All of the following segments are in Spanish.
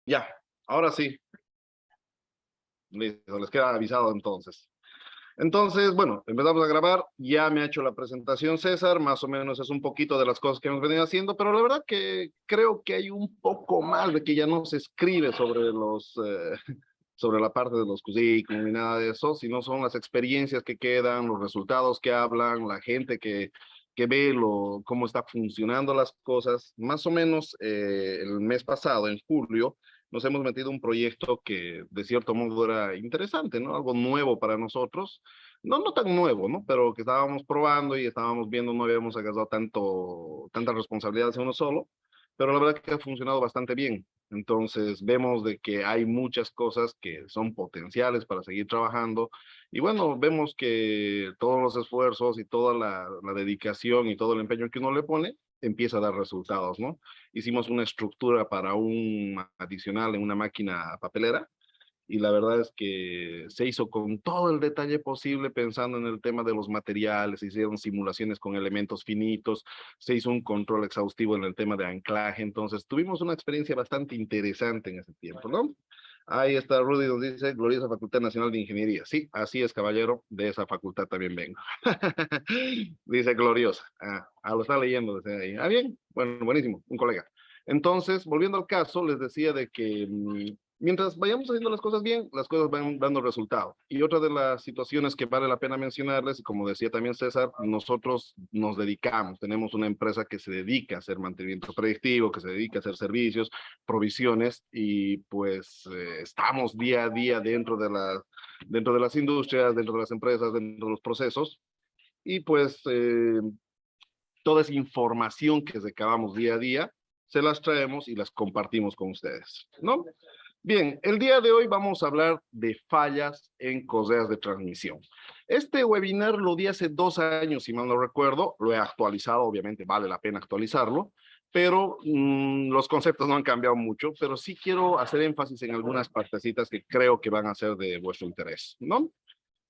Ya, ahora sí, listo, les queda avisado entonces. Entonces, bueno, empezamos a grabar, ya me ha hecho la presentación César, más o menos es un poquito de las cosas que hemos venido haciendo, pero la verdad que creo que hay un poco más de que ya no se escribe sobre sobre la parte de los currículum ni nada de eso, sino son las experiencias que quedan, los resultados que hablan, la gente que ve cómo está funcionando las cosas. Más o menos el mes pasado, en julio, nos hemos metido un proyecto que de cierto modo era interesante, ¿no? Algo nuevo para nosotros. No tan nuevo, ¿no? Pero que estábamos probando y estábamos viendo, no habíamos agarrado tanta responsabilidad en uno solo, pero la verdad que ha funcionado bastante bien. Entonces vemos de que hay muchas cosas que son potenciales para seguir trabajando y bueno, vemos que todos los esfuerzos y toda la dedicación y todo el empeño que uno le pone empieza a dar resultados, ¿no? Hicimos una estructura para un adicional en una máquina papelera y la verdad es que se hizo con todo el detalle posible pensando en el tema de los materiales, se hicieron simulaciones con elementos finitos, se hizo un control exhaustivo en el tema de anclaje, entonces tuvimos una experiencia bastante interesante en ese tiempo, ¿no? Ahí está Rudy, nos dice, gloriosa Facultad Nacional de Ingeniería. Sí, así es, caballero, de esa facultad también vengo. Dice gloriosa. Lo está leyendo desde ahí. Bien, bueno, buenísimo, un colega. Entonces, volviendo al caso, les decía de que mientras vayamos haciendo las cosas bien, las cosas van dando resultado. Y otra de las situaciones que vale la pena mencionarles, y como decía también César, nosotros nos dedicamos, tenemos una empresa que se dedica a hacer mantenimiento predictivo, que se dedica a hacer servicios, provisiones, y pues estamos día a día dentro de las industrias, dentro de las empresas, dentro de los procesos, y pues toda esa información que recabamos día a día, se las traemos y las compartimos con ustedes, ¿no? Bien, el día de hoy vamos a hablar de fallas en correas de transmisión. Este webinar lo di hace 2 años, si mal no recuerdo, lo he actualizado, obviamente vale la pena actualizarlo, pero los conceptos no han cambiado mucho, pero sí quiero hacer énfasis en algunas partecitas que creo que van a ser de vuestro interés, ¿no?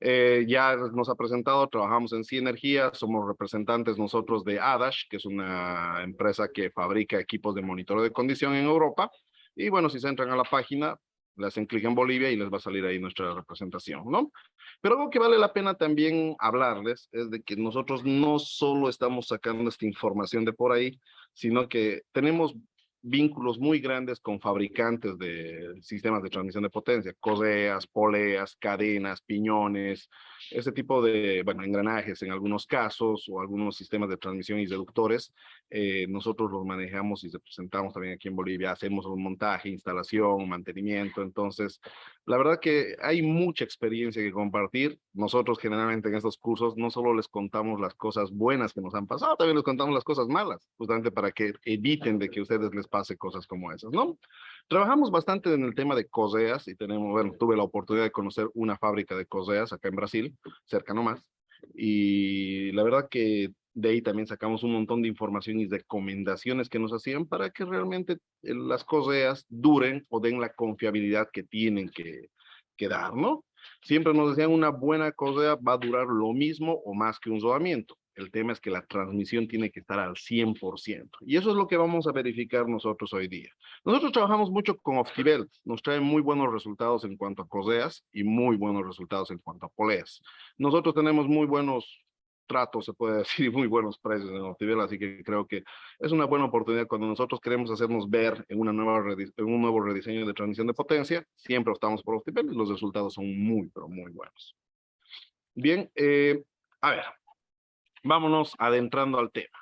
Ya nos ha presentado, trabajamos en Energía, somos representantes nosotros de Adash, que es una empresa que fabrica equipos de monitoreo de condición en Europa. Y bueno, si se entran a la página, le hacen clic en Bolivia y les va a salir ahí nuestra representación, ¿no? Pero algo que vale la pena también hablarles es de que nosotros no solo estamos sacando esta información de por ahí, sino que tenemos vínculos muy grandes con fabricantes de sistemas de transmisión de potencia, correas, poleas, cadenas, piñones, ese tipo de, bueno, engranajes en algunos casos o algunos sistemas de transmisión y reductores. Nosotros los manejamos y representamos también aquí en Bolivia, hacemos un montaje, instalación, mantenimiento, entonces la verdad que hay mucha experiencia que compartir. Nosotros generalmente en estos cursos no solo les contamos las cosas buenas que nos han pasado, también les contamos las cosas malas, justamente para que eviten de que a ustedes les pase cosas como esas, ¿no? Trabajamos bastante en el tema de correas y tenemos, bueno, tuve la oportunidad de conocer una fábrica de correas acá en Brasil, cerca nomás, y la verdad que de ahí también sacamos un montón de información y recomendaciones que nos hacían para que realmente las correas duren o den la confiabilidad que tienen que dar, ¿no? Siempre nos decían una buena correa va a durar lo mismo o más que un rodamiento. El tema es que la transmisión tiene que estar al 100%. Y eso es lo que vamos a verificar nosotros hoy día. Nosotros trabajamos mucho con Optibelt. Nos traen muy buenos resultados en cuanto a correas y muy buenos resultados en cuanto a poleas. Nosotros tenemos muy buenos tratos, se puede decir, y muy buenos precios en Optibelt, así que creo que es una buena oportunidad cuando nosotros queremos hacernos ver en, en un nuevo rediseño de transmisión de potencia, siempre optamos por Optibelt y los resultados son muy, pero muy buenos. Bien, a ver, vámonos adentrando al tema.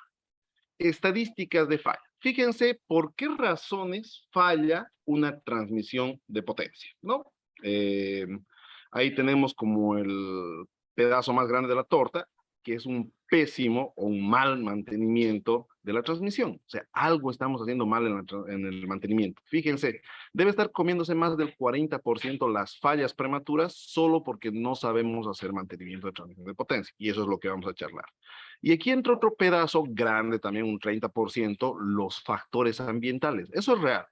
Estadísticas de falla. Fíjense por qué razones falla una transmisión de potencia, ¿no? Eh, Ahí tenemos como el pedazo más grande de la torta, que es un pésimo o un mal mantenimiento de la transmisión. O sea, algo estamos haciendo mal en el mantenimiento. Fíjense, debe estar comiéndose más del 40% las fallas prematuras solo porque no sabemos hacer mantenimiento de transmisión de potencia. Y eso es lo que vamos a charlar. Y aquí entra otro pedazo grande, también un 30%, los factores ambientales. Eso es real.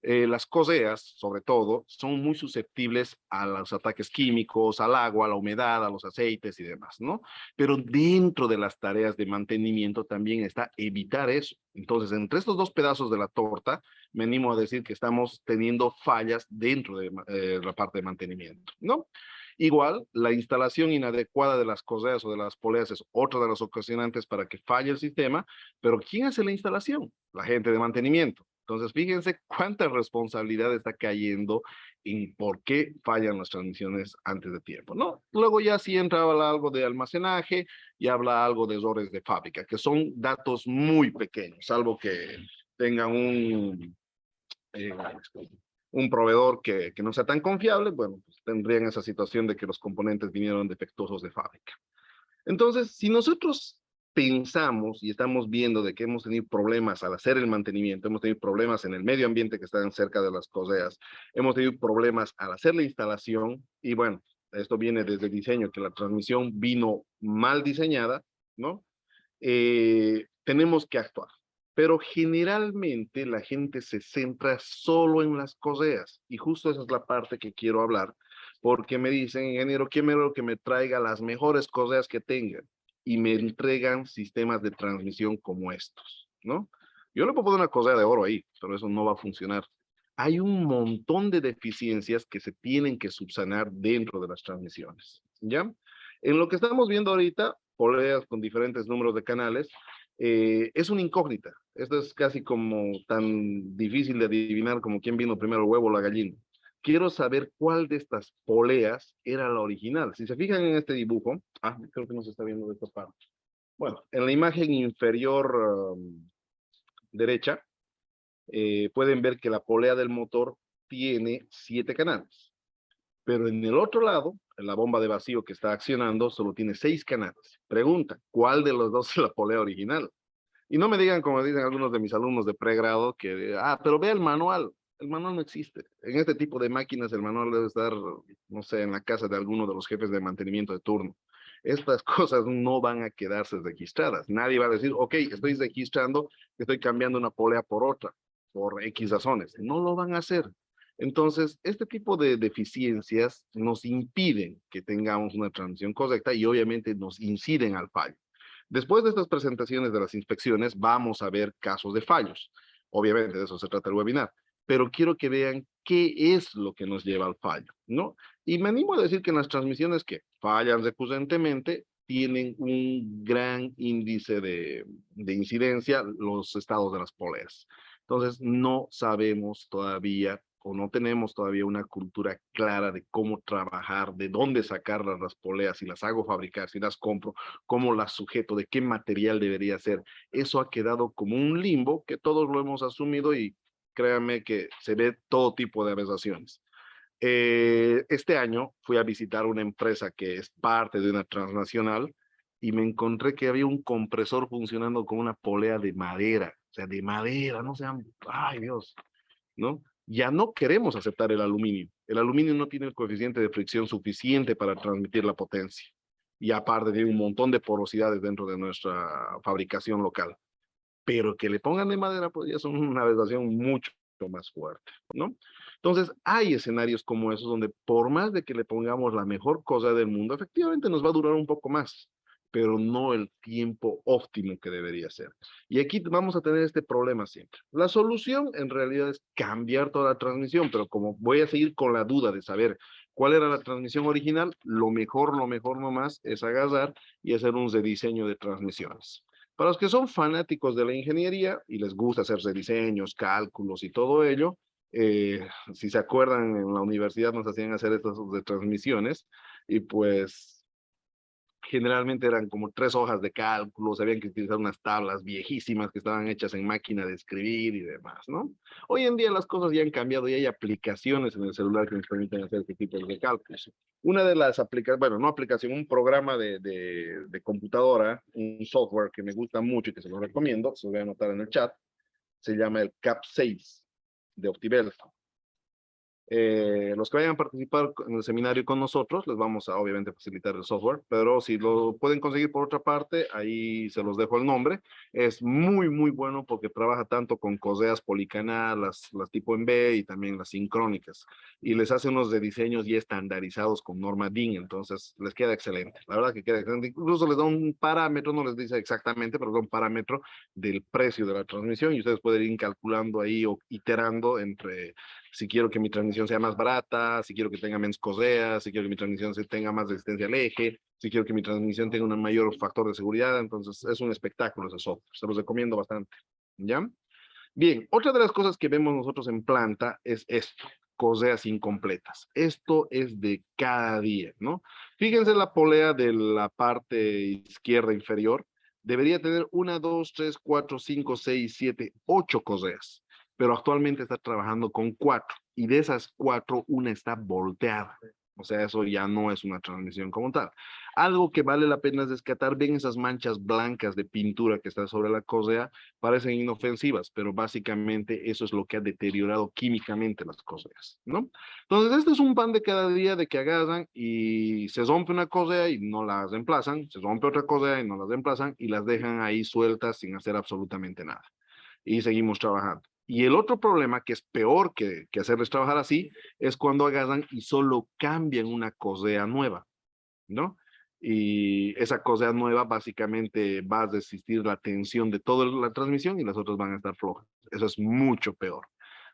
Las COSEAs, sobre todo, son muy susceptibles a los ataques químicos, al agua, a la humedad, a los aceites y demás, ¿no? Pero dentro de las tareas de mantenimiento también está evitar eso. Entonces, entre estos dos pedazos de la torta, me animo a decir que estamos teniendo fallas dentro de la parte de mantenimiento, ¿no? Igual, la instalación inadecuada de las COSEAs o de las poleas es otra de las ocasionantes para que falle el sistema, pero ¿quién hace la instalación? La gente de mantenimiento. Entonces, fíjense cuánta responsabilidad está cayendo en por qué fallan las transmisiones antes de tiempo, ¿no? Luego ya sí entra algo de almacenaje y habla algo de errores de fábrica, que son datos muy pequeños, salvo que tengan eh, un proveedor que no sea tan confiable, bueno, pues tendrían esa situación de que los componentes vinieron defectuosos de fábrica. Entonces, si nosotros pensamos y estamos viendo de que hemos tenido problemas al hacer el mantenimiento, hemos tenido problemas en el medio ambiente que están cerca de las COSEAs, hemos tenido problemas al hacer la instalación, y bueno, esto viene desde el diseño, que la transmisión vino mal diseñada, ¿no? Tenemos que actuar. Pero generalmente la gente se centra solo en las COSEAs, y justo esa es la parte que quiero hablar, porque me dicen, ingeniero, quiero que me traiga las mejores COSEAs que tengan, y me entregan sistemas de transmisión como estos, ¿no? Yo le puedo poner una COSEA de oro ahí, pero eso no va a funcionar. Hay un montón de deficiencias que se tienen que subsanar dentro de las transmisiones, ¿ya? En lo que estamos viendo ahorita, poleas con diferentes números de canales, es una incógnita. Esto es casi como tan difícil de adivinar como quién vino primero, el huevo o la gallina. Quiero saber cuál de estas poleas era la original. Si se fijan en este dibujo, creo que no se está viendo de esta parte. Bueno, en la imagen inferior derecha, pueden ver que la polea del motor tiene 7 canales. Pero en el otro lado, en la bomba de vacío que está accionando, solo tiene 6 canales. Pregunta, ¿cuál de los dos es la polea original? Y no me digan, como dicen algunos de mis alumnos de pregrado, que, pero vea el manual. El manual no existe. En este tipo de máquinas, el manual debe estar, no sé, en la casa de alguno de los jefes de mantenimiento de turno. Estas cosas no van a quedarse registradas. Nadie va a decir, ok, estoy registrando, estoy cambiando una polea por otra, por X razones. No lo van a hacer. Entonces, este tipo de deficiencias nos impiden que tengamos una transmisión correcta y obviamente nos inciden al fallo. Después de estas presentaciones de las inspecciones, vamos a ver casos de fallos. Obviamente, de eso se trata el webinar. Pero quiero que vean qué es lo que nos lleva al fallo, ¿no? Y me animo a decir que en las transmisiones que fallan recurrentemente, tienen un gran índice de incidencia los estados de las poleas. Entonces, no sabemos todavía o no tenemos todavía una cultura clara de cómo trabajar, de dónde sacar las poleas, si las hago fabricar, si las compro, cómo las sujeto, de qué material debería ser. Eso ha quedado como un limbo que todos lo hemos asumido y créanme que se ve todo tipo de aberraciones. Este año fui a visitar una empresa que es parte de una transnacional y me encontré que había un compresor funcionando con una polea de madera, o sea, de madera, no sean, ay Dios, ¿no? Ya no queremos aceptar el aluminio. El aluminio no tiene el coeficiente de fricción suficiente para transmitir la potencia. Y aparte tiene un montón de porosidades dentro de nuestra fabricación local. Pero que le pongan de madera, pues ya son una aberración mucho más fuerte, ¿no? Entonces, hay escenarios como esos donde por más de que le pongamos la mejor cosa del mundo, efectivamente nos va a durar un poco más, pero no el tiempo óptimo que debería ser. Y aquí vamos a tener este problema siempre. La solución en realidad es cambiar toda la transmisión, pero como voy a seguir con la duda de saber cuál era la transmisión original, lo mejor nomás es agarrar y hacer un rediseño de transmisiones. Para los que son fanáticos de la ingeniería y les gusta hacer rediseños, cálculos y todo ello, si se acuerdan, en la universidad nos hacían hacer estas de transmisiones y pues generalmente eran como 3 hojas de cálculos, habían que utilizar unas tablas viejísimas que estaban hechas en máquina de escribir y demás, ¿no? Hoy en día las cosas ya han cambiado y hay aplicaciones en el celular que nos permiten hacer este tipo de cálculos. Una de las aplicaciones, bueno, no aplicación, un programa de computadora, un software que me gusta mucho y que se lo recomiendo, se lo voy a anotar en el chat, se llama el CAP6 de Optivel. Los que vayan a participar en el seminario con nosotros, les vamos a obviamente facilitar el software, pero si lo pueden conseguir por otra parte, ahí se los dejo el nombre. Es muy, muy bueno porque trabaja tanto con coseas policanal, las tipo en B y también las sincrónicas. Y les hace unos de diseños ya estandarizados con norma DIN, entonces les queda excelente. La verdad que queda excelente. Incluso les da un parámetro, no les dice exactamente, pero da un parámetro del precio de la transmisión y ustedes pueden ir calculando ahí o iterando entre si quiero que mi transmisión sea más barata, si quiero que tenga menos coseas, si quiero que mi transmisión tenga más resistencia al eje, si quiero que mi transmisión tenga un mayor factor de seguridad. Entonces es un espectáculo ese software, se los recomiendo bastante. ¿Ya? Bien, otra de las cosas que vemos nosotros en planta es esto, coseas incompletas. Esto es de cada día, ¿no? Fíjense la polea de la parte izquierda inferior. Debería tener una, dos, tres, cuatro, cinco, seis, siete, ocho coseas, pero actualmente está trabajando con cuatro y de esas cuatro, una está volteada. O sea, eso ya no es una transmisión como tal. Algo que vale la pena rescatar, ven esas manchas blancas de pintura que está sobre la cosea, parecen inofensivas, pero básicamente eso es lo que ha deteriorado químicamente las coseas, ¿no? Entonces, este es un pan de cada día de que agarran y se rompe una cosea y no la reemplazan, se rompe otra cosea y no la reemplazan y las dejan ahí sueltas sin hacer absolutamente nada. Y seguimos trabajando. Y el otro problema, que es peor que hacerles trabajar así, es cuando agarran y solo cambian una cosea nueva, ¿no? Y esa cosa nueva básicamente va a resistir la tensión de toda la transmisión y las otras van a estar flojas. Eso es mucho peor.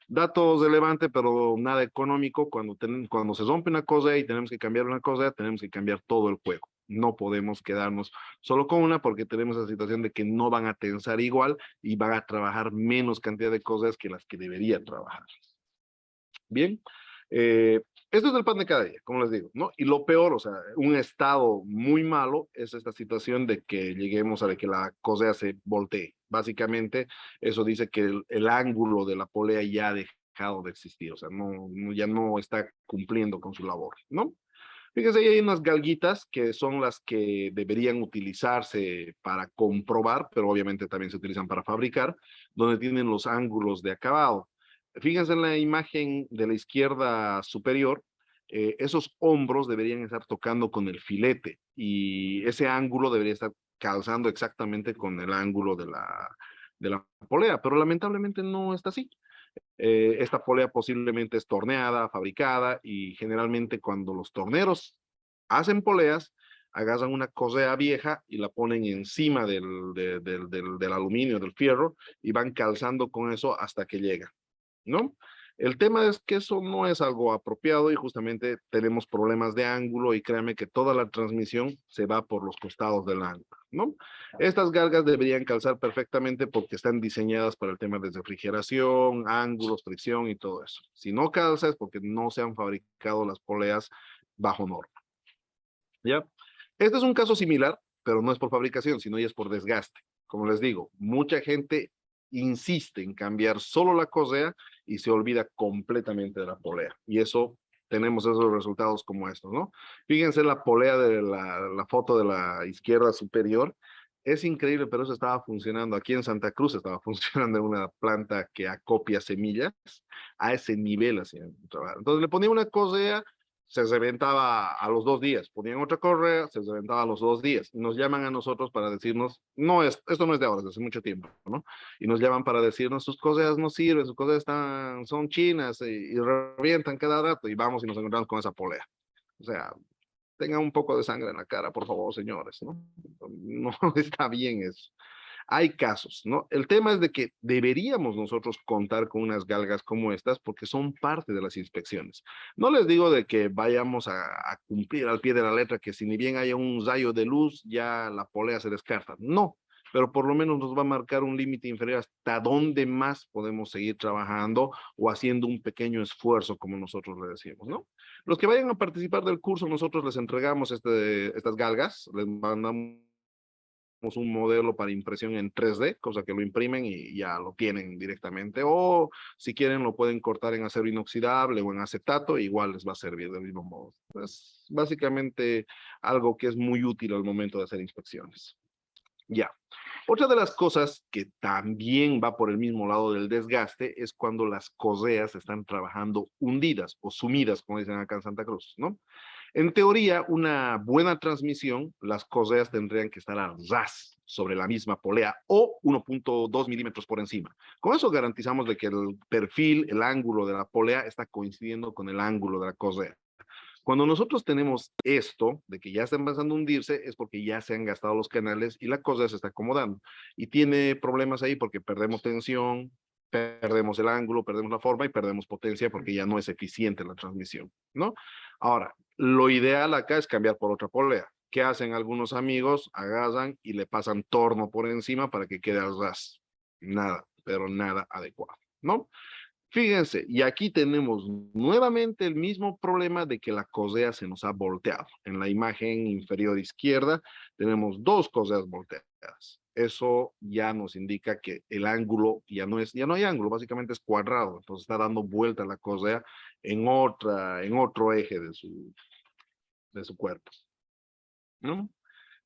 Datos relevantes, pero nada económico. Cuando se rompe una cosa y tenemos que cambiar una cosa, tenemos que cambiar todo el juego. No podemos quedarnos solo con una porque tenemos la situación de que no van a tensar igual y van a trabajar menos cantidad de cosas que las que deberían trabajar. Bien, esto es el pan de cada día, como les digo, ¿no? Y lo peor, o sea, un estado muy malo es esta situación de que lleguemos a que la cosea se voltee. Básicamente, eso dice que el ángulo de la polea ya ha dejado de existir, o sea, ya no está cumpliendo con su labor, ¿no? Fíjense, ahí hay unas galguitas que son las que deberían utilizarse para comprobar, pero obviamente también se utilizan para fabricar, donde tienen los ángulos de acabado. Fíjense en la imagen de la izquierda superior, esos hombros deberían estar tocando con el filete y ese ángulo debería estar calzando exactamente con el ángulo de la polea, pero lamentablemente no está así. Esta polea posiblemente es torneada, fabricada y generalmente cuando los torneros hacen poleas, agarran una correa vieja y la ponen encima del aluminio, del fierro y van calzando con eso hasta que llega, ¿no? El tema es que eso no es algo apropiado y justamente tenemos problemas de ángulo y créame que toda la transmisión se va por los costados del ángulo, ¿no? Estas galgas deberían calzar perfectamente porque están diseñadas para el tema de refrigeración, ángulos, fricción y todo eso. Si no calza es porque no se han fabricado las poleas bajo norma, ¿ya? Este es un caso similar, pero no es por fabricación, sino ya es por desgaste. Como les digo, mucha gente insiste en cambiar solo la correa y se olvida completamente de la polea. Y eso tenemos esos resultados como estos, ¿no? Fíjense la polea de la foto de la izquierda superior. Es increíble, pero eso estaba funcionando. Aquí en Santa Cruz estaba funcionando en una planta que acopia semillas. A ese nivel hacían trabajar. Entonces le ponía una correa, se reventaba a los 2 días, ponían otra correa, se reventaba a los 2 días, y nos llaman a nosotros para decirnos, esto no es de ahora, es de hace mucho tiempo, ¿no? Y nos llaman para decirnos, sus correas no sirven, sus correas son chinas, y revientan cada rato, y vamos y nos encontramos con esa polea. O sea, tengan un poco de sangre en la cara, por favor, señores, ¿no? No está bien eso. Hay casos, ¿no? El tema es de que deberíamos nosotros contar con unas galgas como estas porque son parte de las inspecciones. No les digo de que vayamos a cumplir al pie de la letra que si ni bien haya un rayo de luz ya la polea se descarta. No, pero por lo menos nos va a marcar un límite inferior hasta dónde más podemos seguir trabajando o haciendo un pequeño esfuerzo, como nosotros le decimos, ¿no? Los que vayan a participar del curso, nosotros les entregamos estas galgas, les mandamos un modelo para impresión en 3D, cosa que lo imprimen y ya lo tienen directamente. O si quieren lo pueden cortar en acero inoxidable o en acetato, igual les va a servir del mismo modo. Es básicamente algo que es muy útil al momento de hacer inspecciones. Ya. Otra de las cosas que también va por el mismo lado del desgaste es cuando las correas están trabajando hundidas o sumidas, como dicen acá en Santa Cruz, ¿no? En teoría, una buena transmisión, las correas tendrían que estar a ras sobre la misma polea o 1.2 milímetros por encima. Con eso garantizamos de que el perfil, el ángulo de la polea está coincidiendo con el ángulo de la correa. Cuando nosotros tenemos esto, de que ya está empezando a hundirse, es porque ya se han gastado los canales y la cosa se está acomodando. Y tiene problemas ahí porque perdemos tensión, perdemos el ángulo, perdemos la forma y perdemos potencia porque ya no es eficiente la transmisión, ¿no? Ahora, lo ideal acá es cambiar por otra polea. ¿Qué hacen algunos amigos? Agarran y le pasan torno por encima para que quede al ras. Nada, pero nada adecuado, ¿no? Fíjense, y aquí tenemos nuevamente el mismo problema de que la correa se nos ha volteado. En la imagen inferior izquierda tenemos dos correas volteadas. Eso ya nos indica que el ángulo ya no hay ángulo, básicamente es cuadrado. Entonces está dando vuelta la correa en otro eje de su cuerpo, ¿no?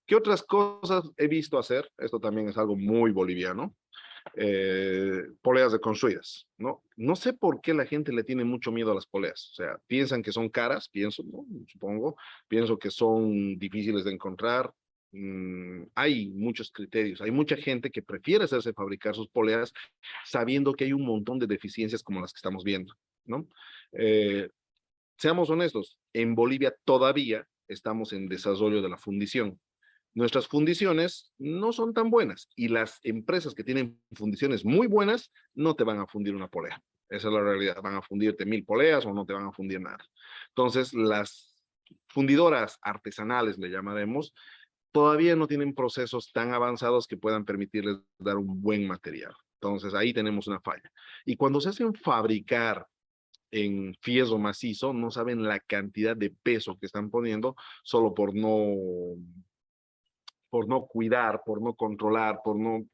¿Qué otras cosas he visto hacer? Esto también es algo muy boliviano. Poleas deconstruidas, ¿no? No sé por qué la gente le tiene mucho miedo a las poleas, o sea, piensan que son caras, pienso, ¿no? Supongo, pienso que son difíciles de encontrar, hay muchos criterios, hay mucha gente que prefiere hacerse fabricar sus poleas sabiendo que hay un montón de deficiencias como las que estamos viendo, ¿no? Eh, Seamos honestos, en Bolivia todavía estamos en desarrollo de la fundición. Nuestras fundiciones no son tan buenas y las empresas que tienen fundiciones muy buenas no te van a fundir una polea. Esa es la realidad. Van a fundirte 1000 poleas o no te van a fundir nada. Entonces, las fundidoras artesanales, le llamaremos, todavía no tienen procesos tan avanzados que puedan permitirles dar un buen material. Entonces, ahí tenemos una falla. Y cuando se hacen fabricar en fierro macizo, no saben la cantidad de peso que están poniendo solo por no cuidar, por no controlar, por no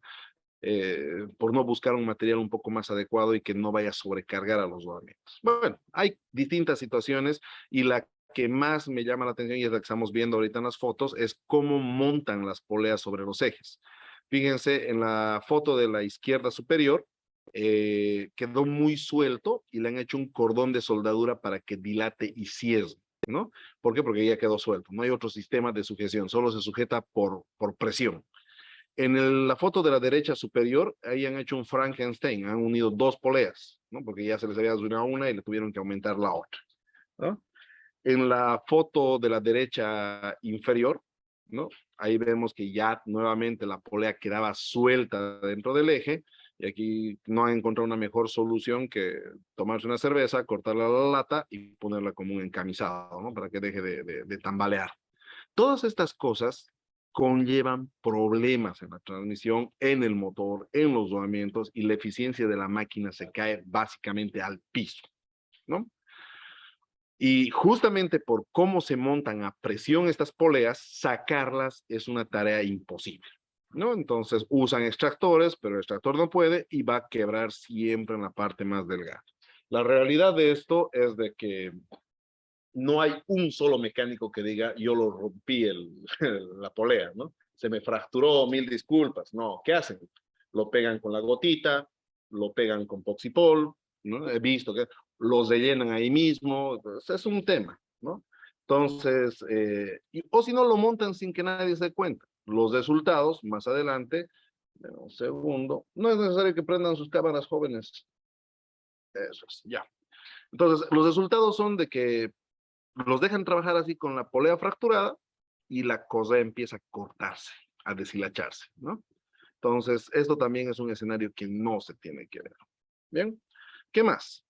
buscar un material un poco más adecuado y que no vaya a sobrecargar a los rodamientos. Bueno, hay distintas situaciones y la que más me llama la atención y es la que estamos viendo ahorita en las fotos es cómo montan las poleas sobre los ejes. Fíjense en la foto de la izquierda superior, quedó muy suelto y le han hecho un cordón de soldadura para que dilate y cierre, ¿no? ¿Por qué? Porque ya quedó suelto. No hay otro sistema de sujeción, solo se sujeta por presión. La foto de la derecha superior, ahí han hecho un Frankenstein, han unido dos poleas, ¿no? Porque ya se les había arruinado una y le tuvieron que aumentar la otra, ¿no? En la foto de la derecha inferior, ¿no? Ahí vemos que ya nuevamente la polea quedaba suelta dentro del eje y aquí no han encontrado una mejor solución que tomarse una cerveza, cortarla a la lata y ponerla como un encamisado, ¿no? Para que deje de tambalear. Todas estas cosas conllevan problemas en la transmisión, en el motor, en los rodamientos y la eficiencia de la máquina se cae básicamente al piso, ¿no? Y justamente por cómo se montan a presión estas poleas, sacarlas es una tarea imposible, ¿no? Entonces usan extractores, pero el extractor no puede y va a quebrar siempre en la parte más delgada. La realidad de esto es de que no hay un solo mecánico que diga, yo lo rompí la polea, ¿no? Se me fracturó, mil disculpas. No, ¿qué hacen? Lo pegan con la gotita, lo pegan con Poxipol, ¿no? He visto que los rellenan ahí mismo, pues, es un tema, ¿no? Entonces, o si no, lo montan sin que nadie se dé cuenta. Los resultados, más adelante, un segundo, no es necesario que prendan sus cámaras jóvenes. Eso es, ya. Entonces, los resultados son de que los dejan trabajar así con la polea fracturada y la cosa empieza a cortarse, a deshilacharse, ¿no? Entonces, esto también es un escenario que no se tiene que ver. Bien, ¿qué más?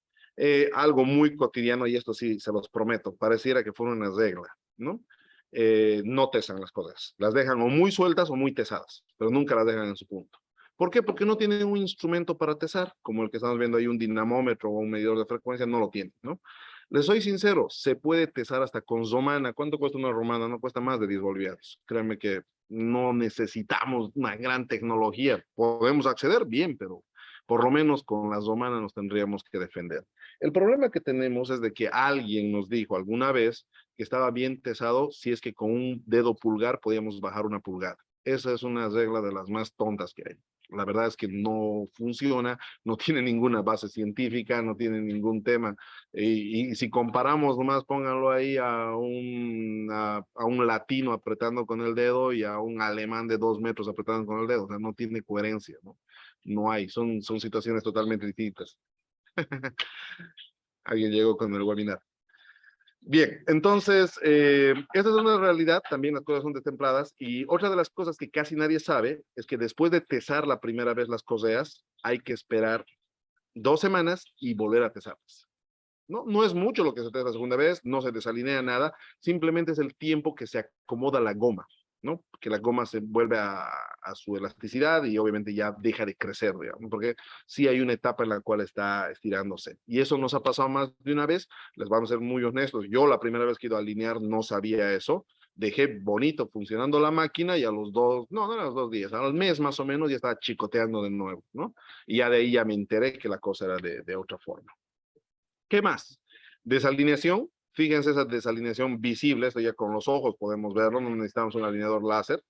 Algo muy cotidiano, y esto sí se los prometo, pareciera que fuera una regla, ¿no? No tesan las cosas, las dejan o muy sueltas o muy tesadas, pero nunca las dejan en su punto. ¿Por qué? Porque no tienen un instrumento para tesar, como el que estamos viendo ahí, un dinamómetro o un medidor de frecuencia, no lo tienen, ¿no? Les soy sincero, se puede tesar hasta con romana. ¿Cuánto cuesta una romana? No cuesta más de 10 bolivianos. Créanme que no necesitamos una gran tecnología. Podemos acceder bien, pero por lo menos con las romanas nos tendríamos que defender. El problema que tenemos es de que alguien nos dijo alguna vez que estaba bien tesado si es que con un dedo pulgar podíamos bajar una pulgada. Esa es una regla de las más tontas que hay. La verdad es que no funciona, no tiene ninguna base científica, no tiene ningún tema. Y si comparamos, nomás pónganlo ahí a un latino apretando con el dedo y a un alemán de 2 metros apretando con el dedo. O sea, no tiene coherencia, ¿no? No hay, son situaciones totalmente distintas. Alguien llegó con el webinar. Bien, entonces, esta es una realidad, también las cosas son destempladas, y otra de las cosas que casi nadie sabe es que después de tesar la primera vez las correas, hay que esperar 2 semanas y volver a tesarlas. No, no es mucho lo que se testa la segunda vez, no se desalinea nada, simplemente es el tiempo que se acomoda la goma, ¿no? Que la goma se vuelve a su elasticidad y obviamente ya deja de crecer, digamos, porque sí hay una etapa en la cual está estirándose. Y eso nos ha pasado más de una vez, les vamos a ser muy honestos, yo la primera vez que he ido a alinear no sabía eso, dejé bonito funcionando la máquina y a los no a los 2 días, al mes más o menos ya estaba chicoteando de nuevo, ¿no? Y ya de ahí ya me enteré que la cosa era de otra forma. ¿Qué más? Desalineación. Fíjense esa desalineación visible, esto ya con los ojos podemos verlo, no necesitamos un alineador láser.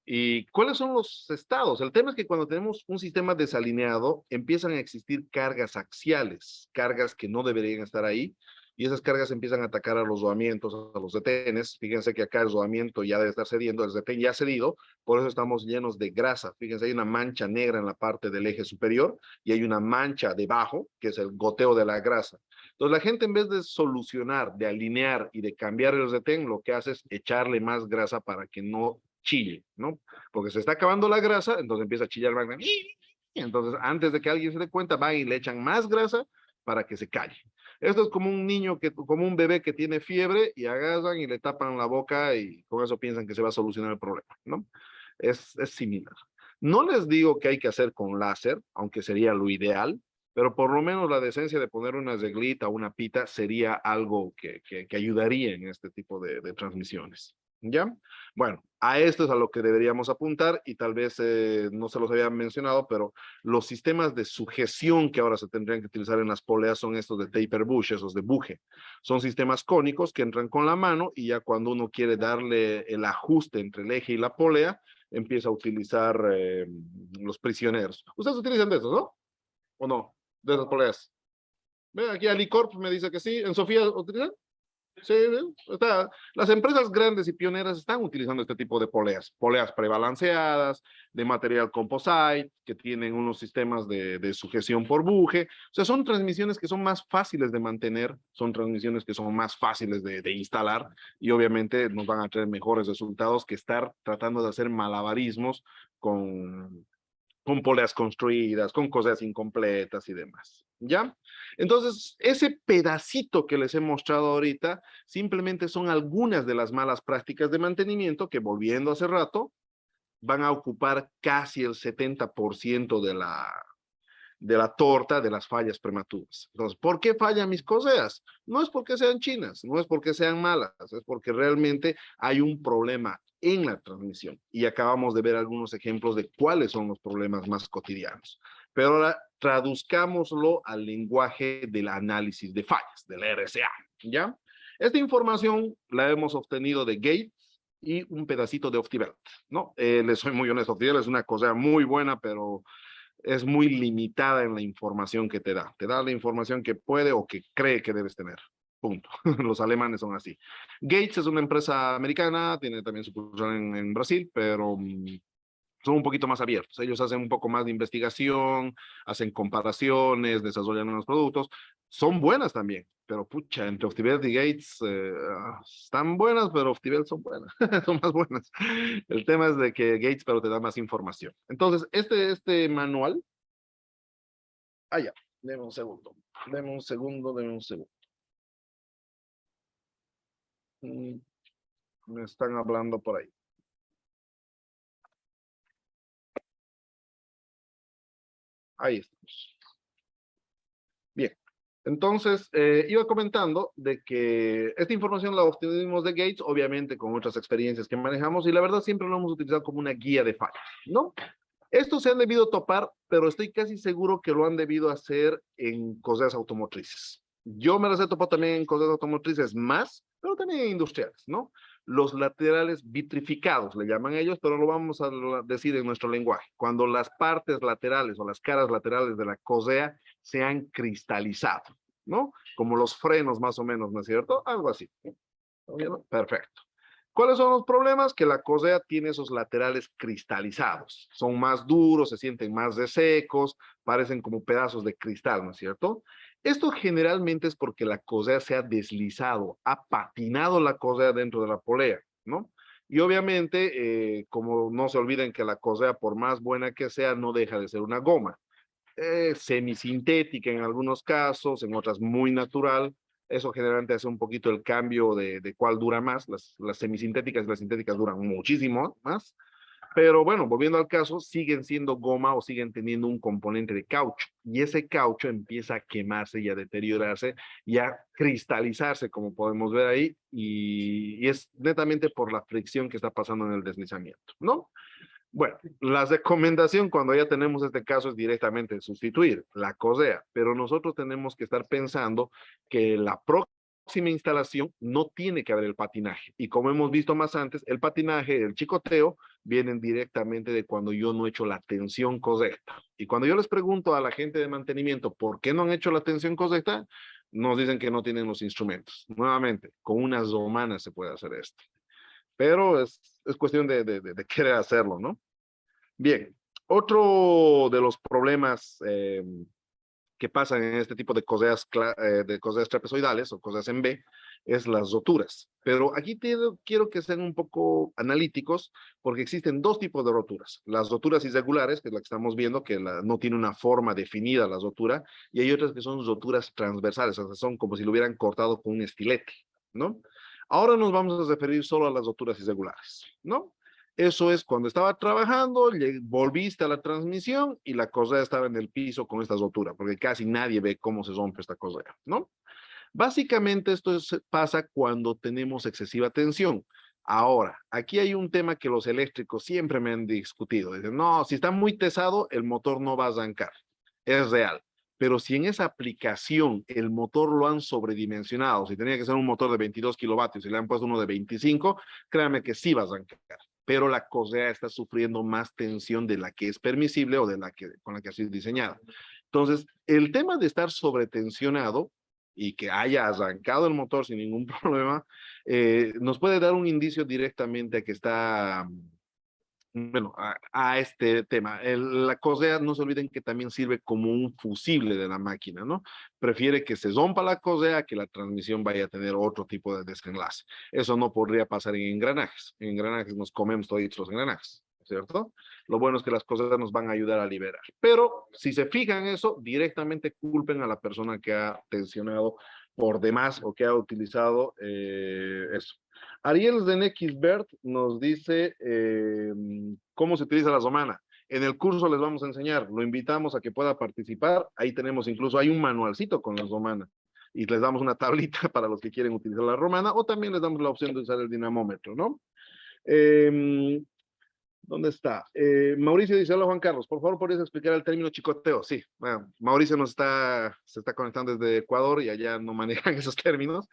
¿Y cuáles son los estados? El tema es que cuando tenemos un sistema desalineado, empiezan a existir cargas axiales, cargas que no deberían estar ahí, y esas cargas empiezan a atacar a los rodamientos, a los detenes. Fíjense que acá el rodamiento ya debe estar cediendo, el detén ya ha cedido, por eso estamos llenos de grasa. Fíjense, hay una mancha negra en la parte del eje superior y hay una mancha debajo, que es el goteo de la grasa. Entonces la gente en vez de solucionar, de alinear y de cambiar el retén, lo que hace es echarle más grasa para que no chille, ¿no? Porque se está acabando la grasa, entonces empieza a chillar más. Entonces, antes de que alguien se dé cuenta, van y le echan más grasa para que se calle. Esto es como un niño, como un bebé que tiene fiebre y agarran y le tapan la boca y con eso piensan que se va a solucionar el problema, ¿no? Es similar. No les digo que hay que hacer con láser, aunque sería lo ideal, pero por lo menos la decencia de poner una reglita o una pita sería algo que ayudaría en este tipo de transmisiones. ¿Ya? Bueno, a esto es a lo que deberíamos apuntar y tal vez no se los había mencionado, pero los sistemas de sujeción que ahora se tendrían que utilizar en las poleas son estos de taper bush, esos de buje. Son sistemas cónicos que entran con la mano y ya cuando uno quiere darle el ajuste entre el eje y la polea, empieza a utilizar los prisioneros. Ustedes utilizan de esos, ¿no? ¿O no? De esas poleas. Ve, aquí Alicorp me dice que sí. ¿En Sofía utilizan? Sí, las empresas grandes y pioneras están utilizando este tipo de poleas prebalanceadas, de material composite, que tienen unos sistemas de sujeción por buje. O sea, son transmisiones que son más fáciles de mantener, son transmisiones que son más fáciles de instalar y obviamente nos van a traer mejores resultados que estar tratando de hacer malabarismos con poleas construidas, con cosas incompletas y demás, ¿ya? Entonces, ese pedacito que les he mostrado ahorita simplemente son algunas de las malas prácticas de mantenimiento que, volviendo hace rato, van a ocupar casi el 70% de la torta de las fallas prematuras. Entonces, ¿por qué fallan mis correas? No es porque sean chinas, no es porque sean malas, es porque realmente hay un problema en la transmisión. Y acabamos de ver algunos ejemplos de cuáles son los problemas más cotidianos. Pero ahora traduzcámoslo al lenguaje del análisis de fallas, del RSA, ¿ya? Esta información la hemos obtenido de Gates y un pedacito de Optibelt, ¿no? Les soy muy honesto, Optibelt es una cosa muy buena, pero es muy limitada en la información que te da. Te da la información que puede o que cree que debes tener. Punto. Los alemanes son así. Gates es una empresa americana, tiene también sucursal en Brasil, pero son un poquito más abiertos. Ellos hacen un poco más de investigación, hacen comparaciones, desarrollan nuevos productos. Son buenas también, pero pucha, entre Optibelt y Gates están buenas, pero Optibelt son buenas, son más buenas. El tema es de que Gates, pero te da más información. Entonces, este manual, ya, deme un segundo, deme un segundo, deme un segundo. Me están hablando por ahí. Ahí estamos. Bien, entonces iba comentando de que esta información la obtuvimos de Gates, obviamente con otras experiencias que manejamos, y la verdad siempre lo hemos utilizado como una guía de fallas, ¿no? Estos se han debido topar, pero estoy casi seguro que lo han debido hacer en cosas automotrices. Yo me las he topado también en cosas automotrices más, pero también en industriales, ¿no? los laterales vitrificados, le llaman ellos, pero lo vamos a decir en nuestro lenguaje, cuando las partes laterales o las caras laterales de la cosea se han cristalizado, ¿no? Como los frenos más o menos, ¿no es cierto? Algo así. ¿Está bien? Perfecto. ¿Cuáles son los problemas? Que la cosea tiene esos laterales cristalizados. Son más duros, se sienten más resecos, parecen como pedazos de cristal, ¿no es cierto? Esto generalmente es porque la cosea se ha deslizado, ha patinado la cosea dentro de la polea, ¿no? Y obviamente, como no se olviden que la cosea, por más buena que sea, no deja de ser una goma. Semisintética en algunos casos, en otras muy natural. Eso generalmente hace un poquito el cambio de cuál dura más. Las semisintéticas y las sintéticas duran muchísimo más. Pero bueno, volviendo al caso, siguen siendo goma o siguen teniendo un componente de caucho. Y ese caucho empieza a quemarse y a deteriorarse y a cristalizarse, como podemos ver ahí. Y es netamente por la fricción que está pasando en el deslizamiento, ¿no? Bueno, la recomendación cuando ya tenemos este caso es directamente sustituir la cosea, pero nosotros tenemos que estar pensando que la próxima instalación no tiene que haber el patinaje. Y como hemos visto más antes, el patinaje, el chicoteo, vienen directamente de cuando yo no he hecho la tensión correcta. Y cuando yo les pregunto a la gente de mantenimiento por qué no han hecho la tensión correcta, nos dicen que no tienen los instrumentos. Nuevamente, con unas romanas se puede hacer esto. Pero es cuestión de querer hacerlo, ¿no? Bien, otro de los problemas que pasan en este tipo de coseas trapezoidales o coseas en B es las roturas. Pero aquí quiero que sean un poco analíticos porque existen dos tipos de roturas. Las roturas irregulares, que es la que estamos viendo, que no tiene una forma definida la rotura, y hay otras que son roturas transversales, o sea, son como si lo hubieran cortado con un estilete, ¿no? Ahora nos vamos a referir solo a las roturas irregulares, ¿no? Eso es cuando estaba trabajando, volviste a la transmisión y la correa estaba en el piso con esta rotura, porque casi nadie ve cómo se rompe esta correa, ¿no? Básicamente pasa cuando tenemos excesiva tensión. Ahora, aquí hay un tema que los eléctricos siempre me han discutido. Dicen, no, si está muy pesado, el motor no va a arrancar. Es real. Pero si en esa aplicación el motor lo han sobredimensionado, si tenía que ser un motor de 22 kilovatios y le han puesto uno de 25, créanme que sí va a arrancar. Pero la correa está sufriendo más tensión de la que es permisible o de la que, con la que ha sido diseñada. Entonces, el tema de estar sobretensionado y que haya arrancado el motor sin ningún problema, nos puede dar un indicio directamente a que está, bueno, a este tema. La correa, no se olviden que también sirve como un fusible de la máquina, ¿no? Prefiere que se rompa la correa que la transmisión vaya a tener otro tipo de desenlace. Eso no podría pasar en engranajes. En engranajes nos comemos todos los engranajes, ¿cierto? Lo bueno es que las cosas nos van a ayudar a liberar. Pero si se fijan en eso, directamente culpen a la persona que ha tensionado por demás o que ha utilizado eso. Ariel Zenekisbert nos dice cómo se utiliza la romana. En el curso les vamos a enseñar, lo invitamos a que pueda participar. Ahí tenemos incluso, hay un manualcito con la romana y les damos una tablita para los que quieren utilizar la romana o también les damos la opción de usar el dinamómetro, ¿no? ¿Dónde está? Mauricio dice, hola Juan Carlos, por favor, ¿podrías explicar el término chicoteo? Sí, bueno, Mauricio se está conectando desde Ecuador y allá no manejan esos términos.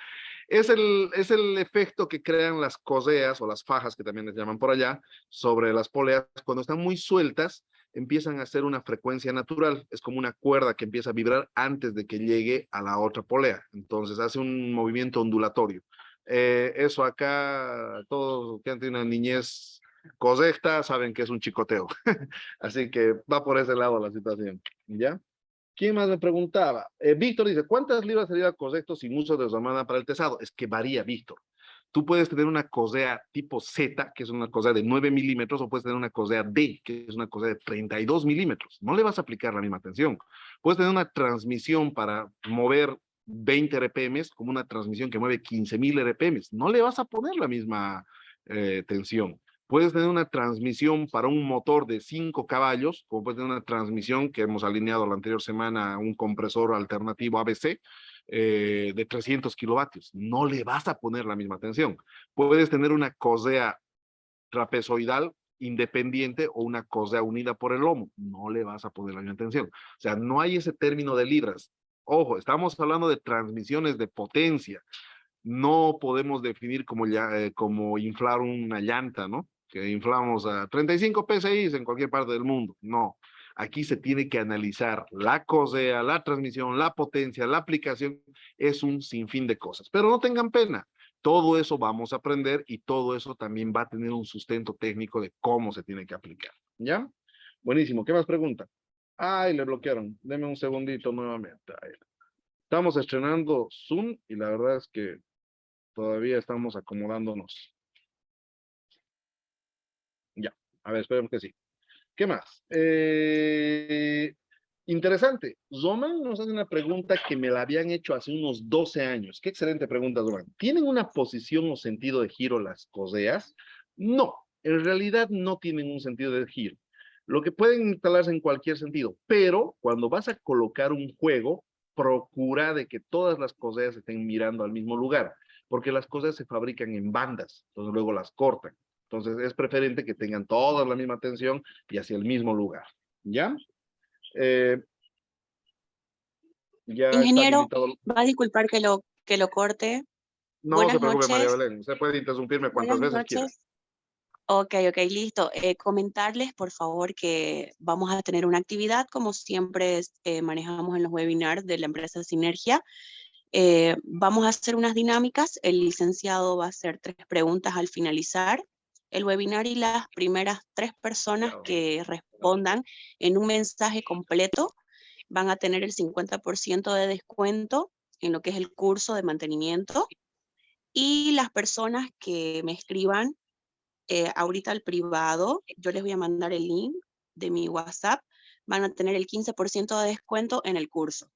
Es el efecto que crean las coseas o las fajas, que también les llaman por allá, sobre las poleas. Cuando están muy sueltas, empiezan a hacer una frecuencia natural. Es como una cuerda que empieza a vibrar antes de que llegue a la otra polea. Entonces hace un movimiento ondulatorio. Eso acá, todos que han tenido una niñez correcta saben que es un chicoteo. Así que va por ese lado la situación. ¿Ya? ¿Quién más me preguntaba? Víctor dice, ¿cuántas libras sería correcto sin uso de romana para el tesado? Es que varía, Víctor. Tú puedes tener una correa tipo Z, que es una correa de 9 milímetros, o puedes tener una correa D, que es una correa de 32 milímetros. No le vas a aplicar la misma tensión. Puedes tener una transmisión para mover 20 RPM como una transmisión que mueve 15,000 RPM. No le vas a poner la misma tensión. Puedes tener una transmisión para un motor de 5 caballos, como puedes tener una transmisión que hemos alineado la anterior semana a un compresor alternativo ABC de 300 kilovatios. No le vas a poner la misma tensión. Puedes tener una correa trapezoidal independiente o una correa unida por el lomo. No le vas a poner la misma tensión. O sea, no hay ese término de libras. Ojo, estamos hablando de transmisiones de potencia. No podemos definir como, como inflar una llanta, ¿no? Que inflamos a 35 PSI en cualquier parte del mundo. No. Aquí se tiene que analizar la cosea, la transmisión, la potencia, la aplicación. Es un sinfín de cosas. Pero no tengan pena. Todo eso vamos a aprender y todo eso también va a tener un sustento técnico de cómo se tiene que aplicar. ¿Ya? Buenísimo. ¿Qué más pregunta? Ay, le bloquearon. Deme un segundito nuevamente. Ahí. Estamos estrenando Zoom y la verdad es que todavía estamos acomodándonos. Ya. A ver, esperemos que sí. ¿Qué más? Interesante. Zoman nos hace una pregunta que me la habían hecho hace unos 12 años. Qué excelente pregunta, Zoman. ¿Tienen una posición o sentido de giro las coseas? No, en realidad no tienen un sentido de giro. Lo que pueden instalarse en cualquier sentido, pero cuando vas a colocar un juego, procura de que todas las coseas estén mirando al mismo lugar, porque las cosas se fabrican en bandas, entonces luego las cortan. Entonces es preferente que tengan todas la misma tensión y hacia el mismo lugar. ¿Ya? Eh, ya está Ingeniero, habilitado. va a disculpar que lo corte. No se Buenas preocupe, María noches. Belén. Usted puede interrumpirme Buenas cuantas veces quiera. noches. Ok, ok, listo. Comentarles, por favor, que vamos a tener una actividad, como siempre manejamos en los webinars de la empresa Sinergia. Vamos a hacer unas dinámicas. El licenciado va a hacer 3 preguntas al finalizar el webinar y las primeras 3 personas que respondan en un mensaje completo van a tener el 50% de descuento en lo que es el curso de mantenimiento. Y las personas que me escriban ahorita al privado, yo les voy a mandar el link de mi WhatsApp, van a tener el 15% de descuento en el curso.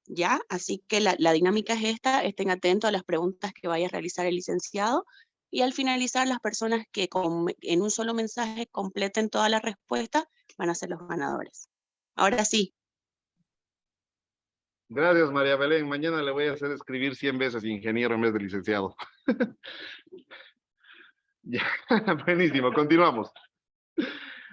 ¿Ya? Así que la dinámica es esta, estén atentos a las preguntas que vaya a realizar el licenciado y al finalizar las personas que en un solo mensaje completen toda la respuesta van a ser los ganadores. Ahora sí. Gracias, María Belén. Mañana le voy a hacer escribir 100 veces ingeniero en vez de licenciado. Ya, buenísimo, continuamos.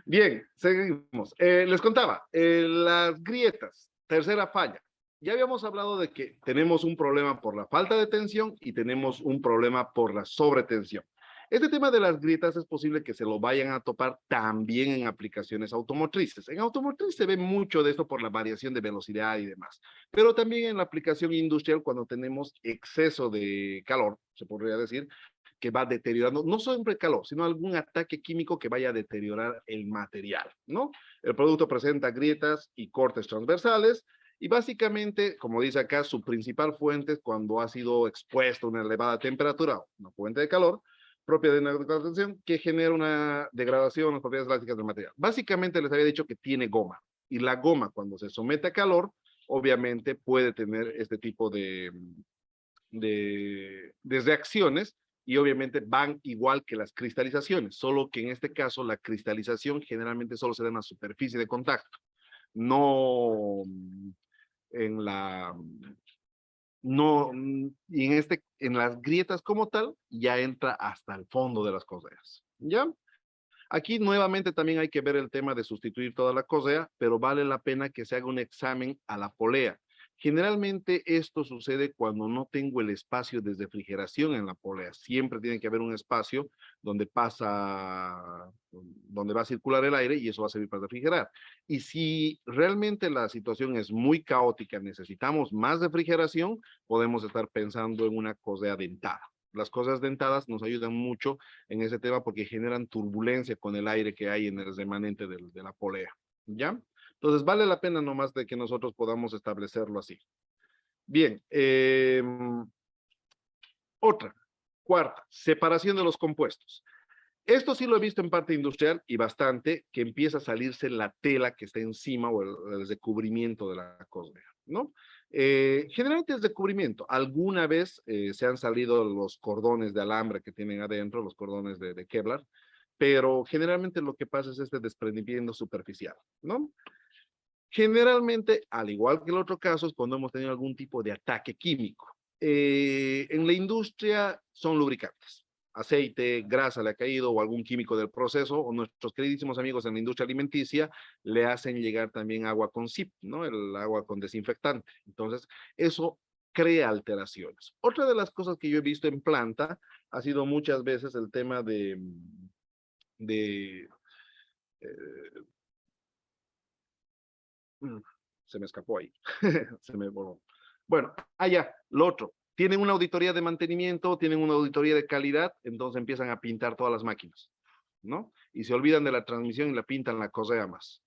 Bien, seguimos. Les contaba, las grietas, tercera falla. Ya habíamos hablado de que tenemos un problema por la falta de tensión y tenemos un problema por la sobretensión. Este tema de las grietas es posible que se lo vayan a topar también en aplicaciones automotrices. En automotriz se ve mucho de esto por la variación de velocidad y demás, pero también en la aplicación industrial cuando tenemos exceso de calor, se podría decir, que va deteriorando, no siempre calor, sino algún ataque químico que vaya a deteriorar el material, ¿no? El producto presenta grietas y cortes transversales y básicamente, como dice acá, su principal fuente es cuando ha sido expuesto a una elevada temperatura, una fuente de calor, propia de una degradación que genera una degradación en las propiedades elásticas del material. Básicamente les había dicho que tiene goma y la goma cuando se somete a calor, obviamente puede tener este tipo de reacciones y obviamente van igual que las cristalizaciones, solo que en este caso la cristalización generalmente solo se da en la superficie de contacto, no en la, no, y en las grietas como tal, ya entra hasta el fondo de las cosas, ¿ya? Aquí nuevamente también hay que ver el tema de sustituir toda la cosea, pero vale la pena que se haga un examen a la polea. Generalmente esto sucede cuando no tengo el espacio de refrigeración en la polea. Siempre tiene que haber un espacio donde donde va a circular el aire y eso va a servir para refrigerar. Y si realmente la situación es muy caótica, necesitamos más refrigeración, podemos estar pensando en una cosea dentada. Las cosas dentadas nos ayudan mucho en ese tema porque generan turbulencia con el aire que hay en el remanente de la polea, ¿ya? Entonces vale la pena nomás de que nosotros podamos establecerlo así. Bien, otra, cuarta, separación de los compuestos. Esto sí lo he visto en parte industrial y bastante, que empieza a salirse la tela que está encima o el recubrimiento de la cosmea, ¿no? Generalmente es recubrimiento. Alguna vez se han salido los cordones de alambre que tienen adentro, los cordones de Kevlar, pero generalmente lo que pasa es este desprendimiento superficial, ¿no? Generalmente, al igual que el otro caso, es cuando hemos tenido algún tipo de ataque químico. En la industria son lubricantes, aceite, grasa le ha caído o algún químico del proceso, o nuestros queridísimos amigos en la industria alimenticia le hacen llegar también agua con SIP, ¿no? El agua con desinfectante. Entonces, eso crea alteraciones. Otra de las cosas que yo he visto en planta ha sido muchas veces el tema de mm, se me escapó ahí, se me voló. Bueno, allá, lo otro, tienen una auditoría de mantenimiento, tienen una auditoría de calidad, entonces empiezan a pintar todas las máquinas, ¿no? Y se olvidan de la transmisión y la pintan la cosea más.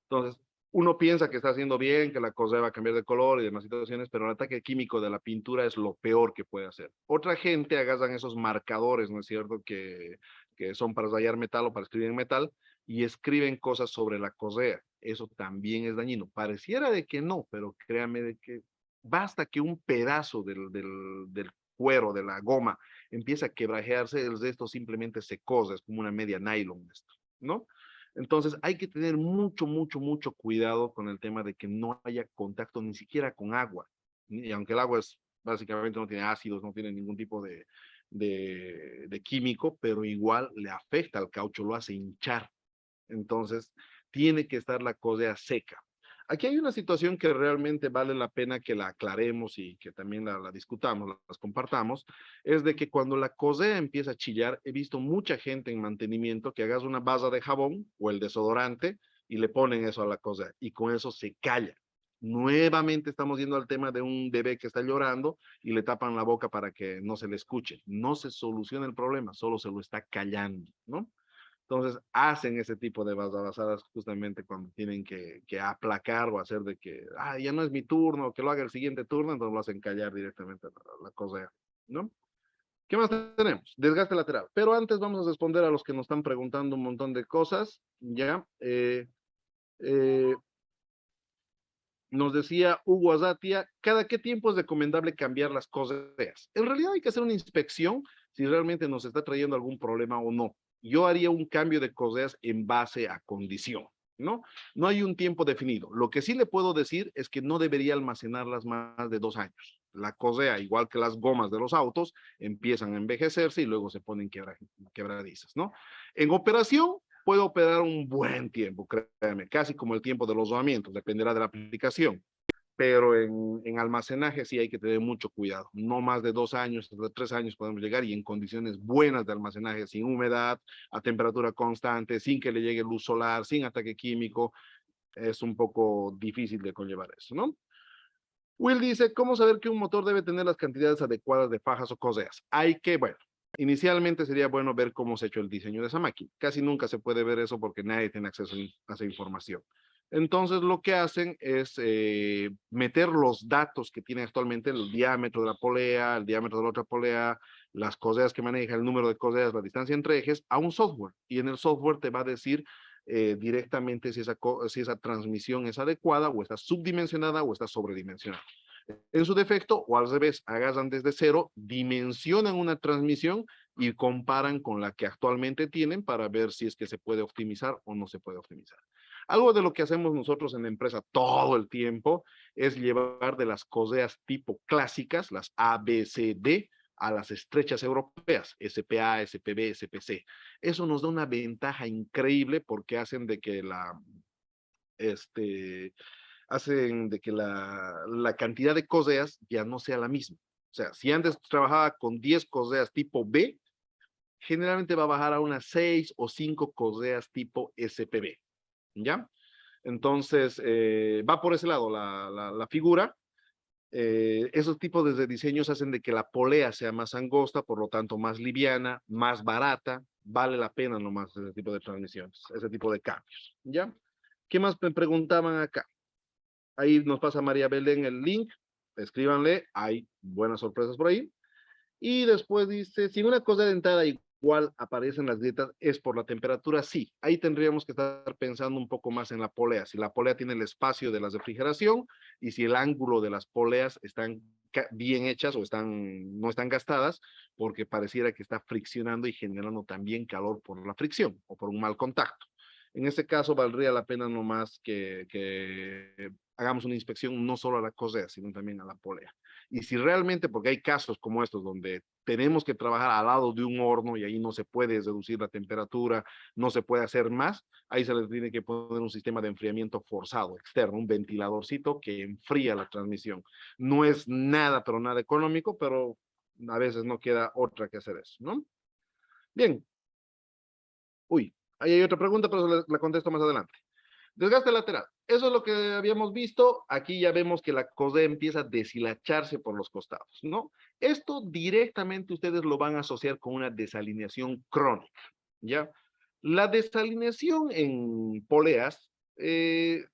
Entonces, uno piensa que está haciendo bien, que la cosa va a cambiar de color y demás situaciones, pero el ataque químico de la pintura es lo peor que puede hacer. Otra gente agarran esos marcadores, ¿no es cierto?, que son para rayar metal o para escribir en metal, y escriben cosas sobre la correa. Eso también es dañino. Pareciera de que no, pero créame de que basta que un pedazo del cuero, de la goma, empiece a quebrajearse, el resto simplemente se cose, es como una media nylon esto, ¿no? Entonces hay que tener mucho, mucho, mucho cuidado con el tema de que no haya contacto ni siquiera con agua. Y aunque el agua es, básicamente no tiene ácidos, no tiene ningún tipo de químico, pero igual le afecta al caucho, lo hace hinchar. Entonces tiene que estar la cosea seca. Aquí hay una situación que realmente vale la pena que la aclaremos y que también la discutamos, las compartamos, es de que cuando la cosea empieza a chillar, he visto mucha gente en mantenimiento que hagas una base de jabón o el desodorante y le ponen eso a la cosea y con eso se calla. Nuevamente estamos yendo al tema de un bebé que está llorando y le tapan la boca para que no se le escuche. No se soluciona el problema, solo se lo está callando, ¿no? Entonces hacen ese tipo de basadas justamente cuando tienen que aplacar o hacer de que, ah, ya no es mi turno, que lo haga el siguiente turno, entonces lo hacen callar directamente la cosa, ¿no? ¿Qué más tenemos? Desgaste lateral. Pero antes vamos a responder a los que nos están preguntando un montón de cosas, ¿ya? Eh, Nos decía Hugo Azatia, ¿cada qué tiempo es recomendable cambiar las coseas? En realidad hay que hacer una inspección si realmente nos está trayendo algún problema o no. Yo haría un cambio de coseas en base a condición, ¿no? No hay un tiempo definido. Lo que sí le puedo decir es que no debería almacenarlas más de 2 años. La cosea, igual que las gomas de los autos, empiezan a envejecerse y luego se ponen quebradizas, ¿no? En operación, puede operar un buen tiempo, créeme, casi como el tiempo de los rodamientos, dependerá de la aplicación. Pero en almacenaje sí hay que tener mucho cuidado. No más de 2 años, hasta 3 años podemos llegar y en condiciones buenas de almacenaje, sin humedad, a temperatura constante, sin que le llegue luz solar, sin ataque químico. Es un poco difícil de conllevar eso, ¿no? Will dice, ¿cómo saber que un motor debe tener las cantidades adecuadas de fajas o coseas? Hay que, bueno, inicialmente sería bueno ver cómo se ha hecho el diseño de esa máquina. Casi nunca se puede ver eso porque nadie tiene acceso a esa información. Entonces lo que hacen es meter los datos que tiene actualmente, el diámetro de la polea, el diámetro de la otra polea, las coseas que maneja, el número de coseas, la distancia entre ejes, a un software. Y en el software te va a decir directamente si esa transmisión es adecuada o está subdimensionada o está sobredimensionada. En su defecto, o al revés, agarran desde cero, dimensionan una transmisión y comparan con la que actualmente tienen para ver si es que se puede optimizar o no se puede optimizar. Algo de lo que hacemos nosotros en la empresa todo el tiempo es llevar de las coseas tipo clásicas, las A, B, C, D, a las estrechas europeas, SPA, SPB, SPC. Eso nos da una ventaja increíble porque hacen de que la cantidad de coseas ya no sea la misma. O sea, si antes trabajaba con 10 coseas tipo B, generalmente va a bajar a unas 6 o 5 coseas tipo SPB, ¿ya? Entonces, va por ese lado la figura. Esos tipos de diseños hacen de que la polea sea más angosta, por lo tanto más liviana, más barata, vale la pena nomás ese tipo de transmisiones, ese tipo de cambios, ¿ya? ¿Qué más me preguntaban acá? Ahí nos pasa María Belén el link, escríbanle, hay buenas sorpresas por ahí. Y después dice, si una cosa dentada igual aparecen las grietas, ¿es por la temperatura? Sí, ahí tendríamos que estar pensando un poco más en la polea. Si la polea tiene el espacio de la refrigeración y si el ángulo de las poleas están bien hechas o no están gastadas, porque pareciera que está friccionando y generando también calor por la fricción o por un mal contacto. En este caso, valdría la pena nomás que hagamos una inspección no solo a la cosea, sino también a la polea. Y si realmente, porque hay casos como estos donde tenemos que trabajar al lado de un horno y ahí no se puede reducir la temperatura, no se puede hacer más, ahí se les tiene que poner un sistema de enfriamiento forzado externo, un ventiladorcito que enfría la transmisión. No es nada, pero nada económico, pero a veces no queda otra que hacer eso, ¿no? Bien. Uy, ahí hay otra pregunta, pero la contesto más adelante. Desgaste lateral. Eso es lo que habíamos visto. Aquí ya vemos que la cosea empieza a deshilacharse por los costados, ¿no? Esto directamente ustedes lo van a asociar con una desalineación crónica, ¿ya? La desalineación en poleas, que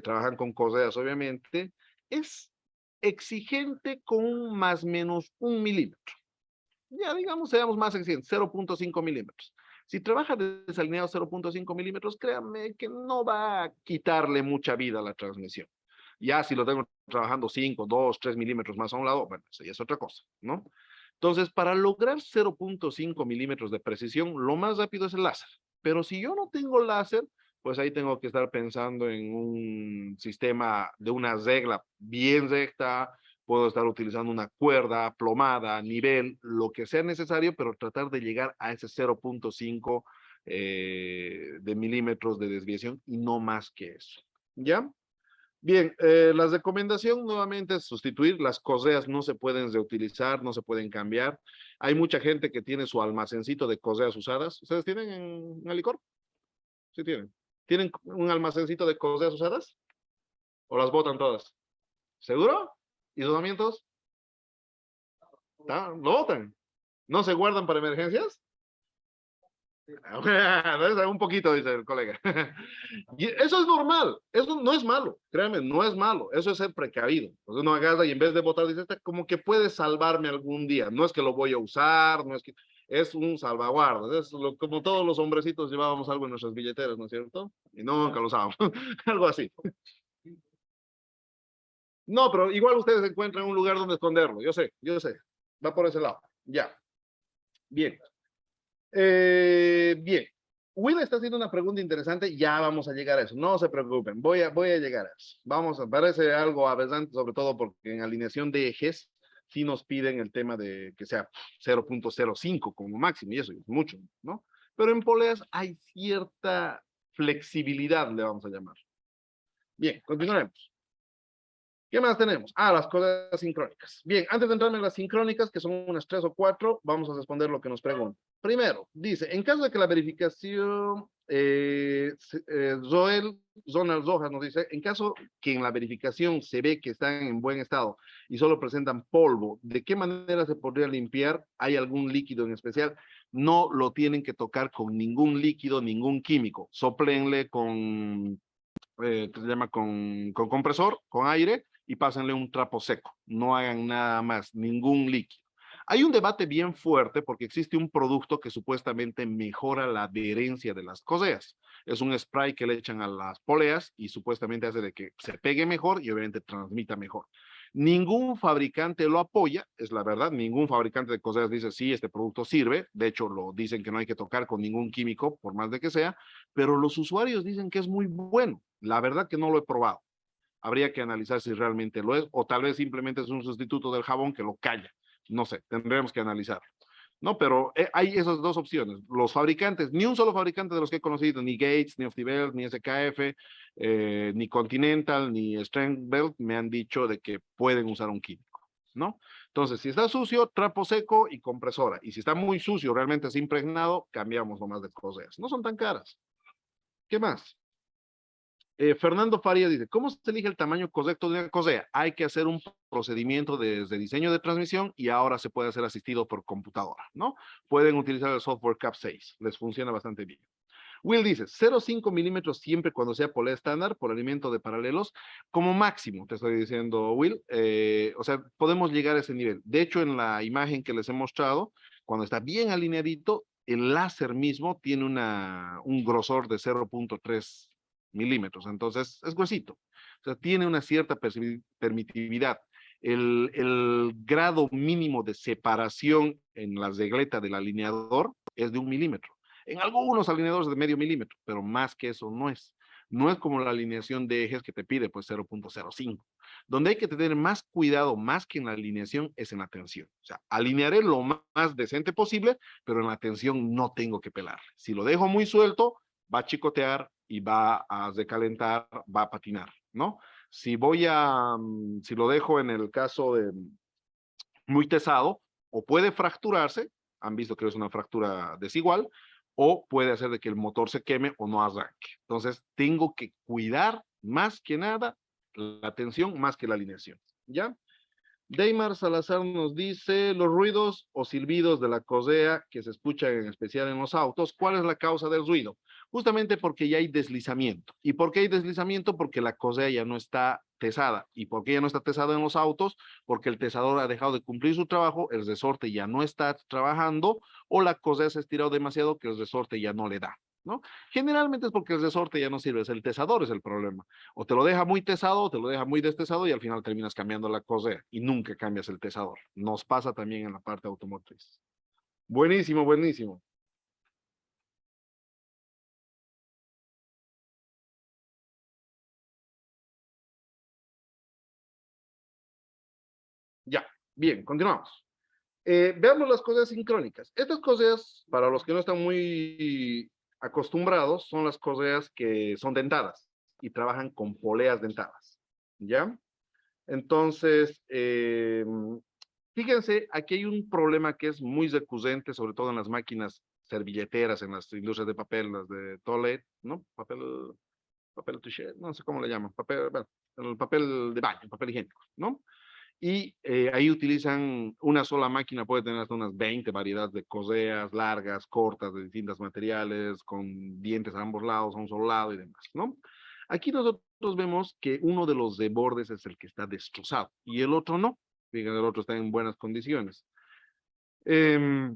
trabajan con coseas obviamente, es exigente con un más o menos 1 milímetro. Ya digamos, seamos más exigentes, 0.5 milímetros. Si trabaja desalineado 0.5 milímetros, créanme que no va a quitarle mucha vida a la transmisión. Ya si lo tengo trabajando 5, 2, 3 milímetros más a un lado, bueno, eso ya es otra cosa, ¿no? Entonces, para lograr 0.5 milímetros de precisión, lo más rápido es el láser. Pero si yo no tengo láser, pues ahí tengo que estar pensando en un sistema de una regla bien recta, puedo estar utilizando una cuerda, plomada, nivel, lo que sea necesario, pero tratar de llegar a ese 0.5 de milímetros de desviación y no más que eso. ¿Ya? Bien, la recomendación nuevamente es sustituir. Las correas no se pueden reutilizar, no se pueden cambiar. Hay mucha gente que tiene su almacencito de correas usadas. ¿Ustedes tienen en Alicor? Sí tienen. ¿Tienen un almacencito de correas usadas? ¿O las botan todas? ¿Seguro? ¿Y donamientos? ¿Lo botan? ¿No se guardan para emergencias? Un poquito, dice el colega. Y eso es normal, eso no es malo, créanme, no es malo, eso es ser precavido. Entonces uno agarra y en vez de botar, dice, como que puede salvarme algún día, no es que lo voy a usar, no es que, es un salvaguarda, es como todos los hombrecitos llevábamos algo en nuestras billeteras, ¿no es cierto? Y nunca lo usábamos, algo así. No, pero igual ustedes encuentran un lugar donde esconderlo, yo sé, va por ese lado, ya, bien. Bien, Will está haciendo una pregunta interesante, ya vamos a llegar a eso, no se preocupen, voy a llegar a eso. Parece algo aberrante, sobre todo porque en alineación de ejes sí nos piden el tema de que sea 0.05 como máximo, y eso es mucho, ¿no? Pero en poleas hay cierta flexibilidad, le vamos a llamar. Bien, continuaremos. ¿Qué más tenemos? Las cosas sincrónicas. Bien, antes de entrar en las sincrónicas, que son unas 3 o 4, vamos a responder lo que nos preguntan. Primero, dice, en caso de que la verificación, Ronald Rojas nos dice, en caso que en la verificación se ve que están en buen estado y solo presentan polvo, ¿de qué manera se podría limpiar? ¿Hay algún líquido en especial? No lo tienen que tocar con ningún líquido, ningún químico. Soplenle que se llama con compresor, con aire, y pásenle un trapo seco. No hagan nada más, ningún líquido. Hay un debate bien fuerte porque existe un producto que supuestamente mejora la adherencia de las coseas. Es un spray que le echan a las poleas y supuestamente hace de que se pegue mejor y obviamente transmita mejor. Ningún fabricante lo apoya, es la verdad, ningún fabricante de coseas dice, sí, este producto sirve, de hecho lo dicen que no hay que tocar con ningún químico, por más de que sea, pero los usuarios dicen que es muy bueno. La verdad que no lo he probado. Habría que analizar si realmente lo es, o tal vez simplemente es un sustituto del jabón que lo calla. No sé, tendremos que analizarlo. No, pero hay esas dos opciones. Los fabricantes, ni un solo fabricante de los que he conocido, ni Gates, ni Optibelt, ni SKF, ni Continental, ni Strength me han dicho de que pueden usar un químico, ¿no? Entonces, si está sucio, trapo seco y compresora. Y si está muy sucio, realmente es impregnado, cambiamos nomás de cosas. No son tan caras. ¿Qué más? Fernando Faria dice, ¿cómo se elige el tamaño correcto de una cosea? Hay que hacer un procedimiento desde diseño de transmisión y ahora se puede hacer asistido por computadora, ¿no? Pueden utilizar el software CAP6, les funciona bastante bien. Will dice, 0.5 milímetros siempre cuando sea polea estándar por alimento de paralelos, como máximo, te estoy diciendo, Will. O sea, podemos llegar a ese nivel. De hecho, en la imagen que les he mostrado, cuando está bien alineadito, el láser mismo tiene un grosor de 0.3 milímetros, entonces es gruesito. O sea, tiene una cierta permitividad. El grado mínimo de separación en la regleta del alineador es de 1 milímetro. En algunos alineadores de medio milímetro, pero más que eso no es. No es como la alineación de ejes que te pide, pues 0.05. Donde hay que tener más cuidado, más que en la alineación, es en la tensión. O sea, alinearé lo más decente posible, pero en la tensión no tengo que pelar. Si lo dejo muy suelto, va a chicotear y va a decalentar, va a patinar, ¿no? Si lo dejo en el caso de muy pesado, o puede fracturarse, han visto que es una fractura desigual, o puede hacer de que el motor se queme o no arranque. Entonces, tengo que cuidar más que nada la tensión más que la alineación, ¿ya? Deimar Salazar nos dice, los ruidos o silbidos de la cosea que se escuchan en especial en los autos, ¿cuál es la causa del ruido? Justamente porque ya hay deslizamiento. ¿Y por qué hay deslizamiento? Porque la cosea ya no está tesada. ¿Y por qué ya no está tesada en los autos? Porque el tesador ha dejado de cumplir su trabajo, el resorte ya no está trabajando o la cosea se ha estirado demasiado que el resorte ya no le da, ¿no? Generalmente es porque el resorte ya no sirve, es el tesador es el problema. O te lo deja muy tesado o te lo deja muy destesado y al final terminas cambiando la cosea y nunca cambias el tesador. Nos pasa también en la parte automotriz. Buenísimo, buenísimo. Ya, bien, continuamos. Veamos las cosas sincrónicas. Estas cosas, para los que no están muy acostumbrados, son las cosas que son dentadas y trabajan con poleas dentadas. ¿Ya? Entonces, fíjense, aquí hay un problema que es muy recurrente, sobre todo en las máquinas servilleteras, en las industrias de papel, las de toilet, ¿no? Papel touché, no sé cómo le llaman, papel, bueno, el papel de baño, papel higiénico, ¿no? Y ahí utilizan una sola máquina, puede tener hasta unas 20 variedades de correas largas, cortas, de distintos materiales, con dientes a ambos lados, a un solo lado y demás, ¿no? Aquí nosotros vemos que uno de los de bordes es el que está destrozado y el otro no. Fíjense, el otro está en buenas condiciones. Eh,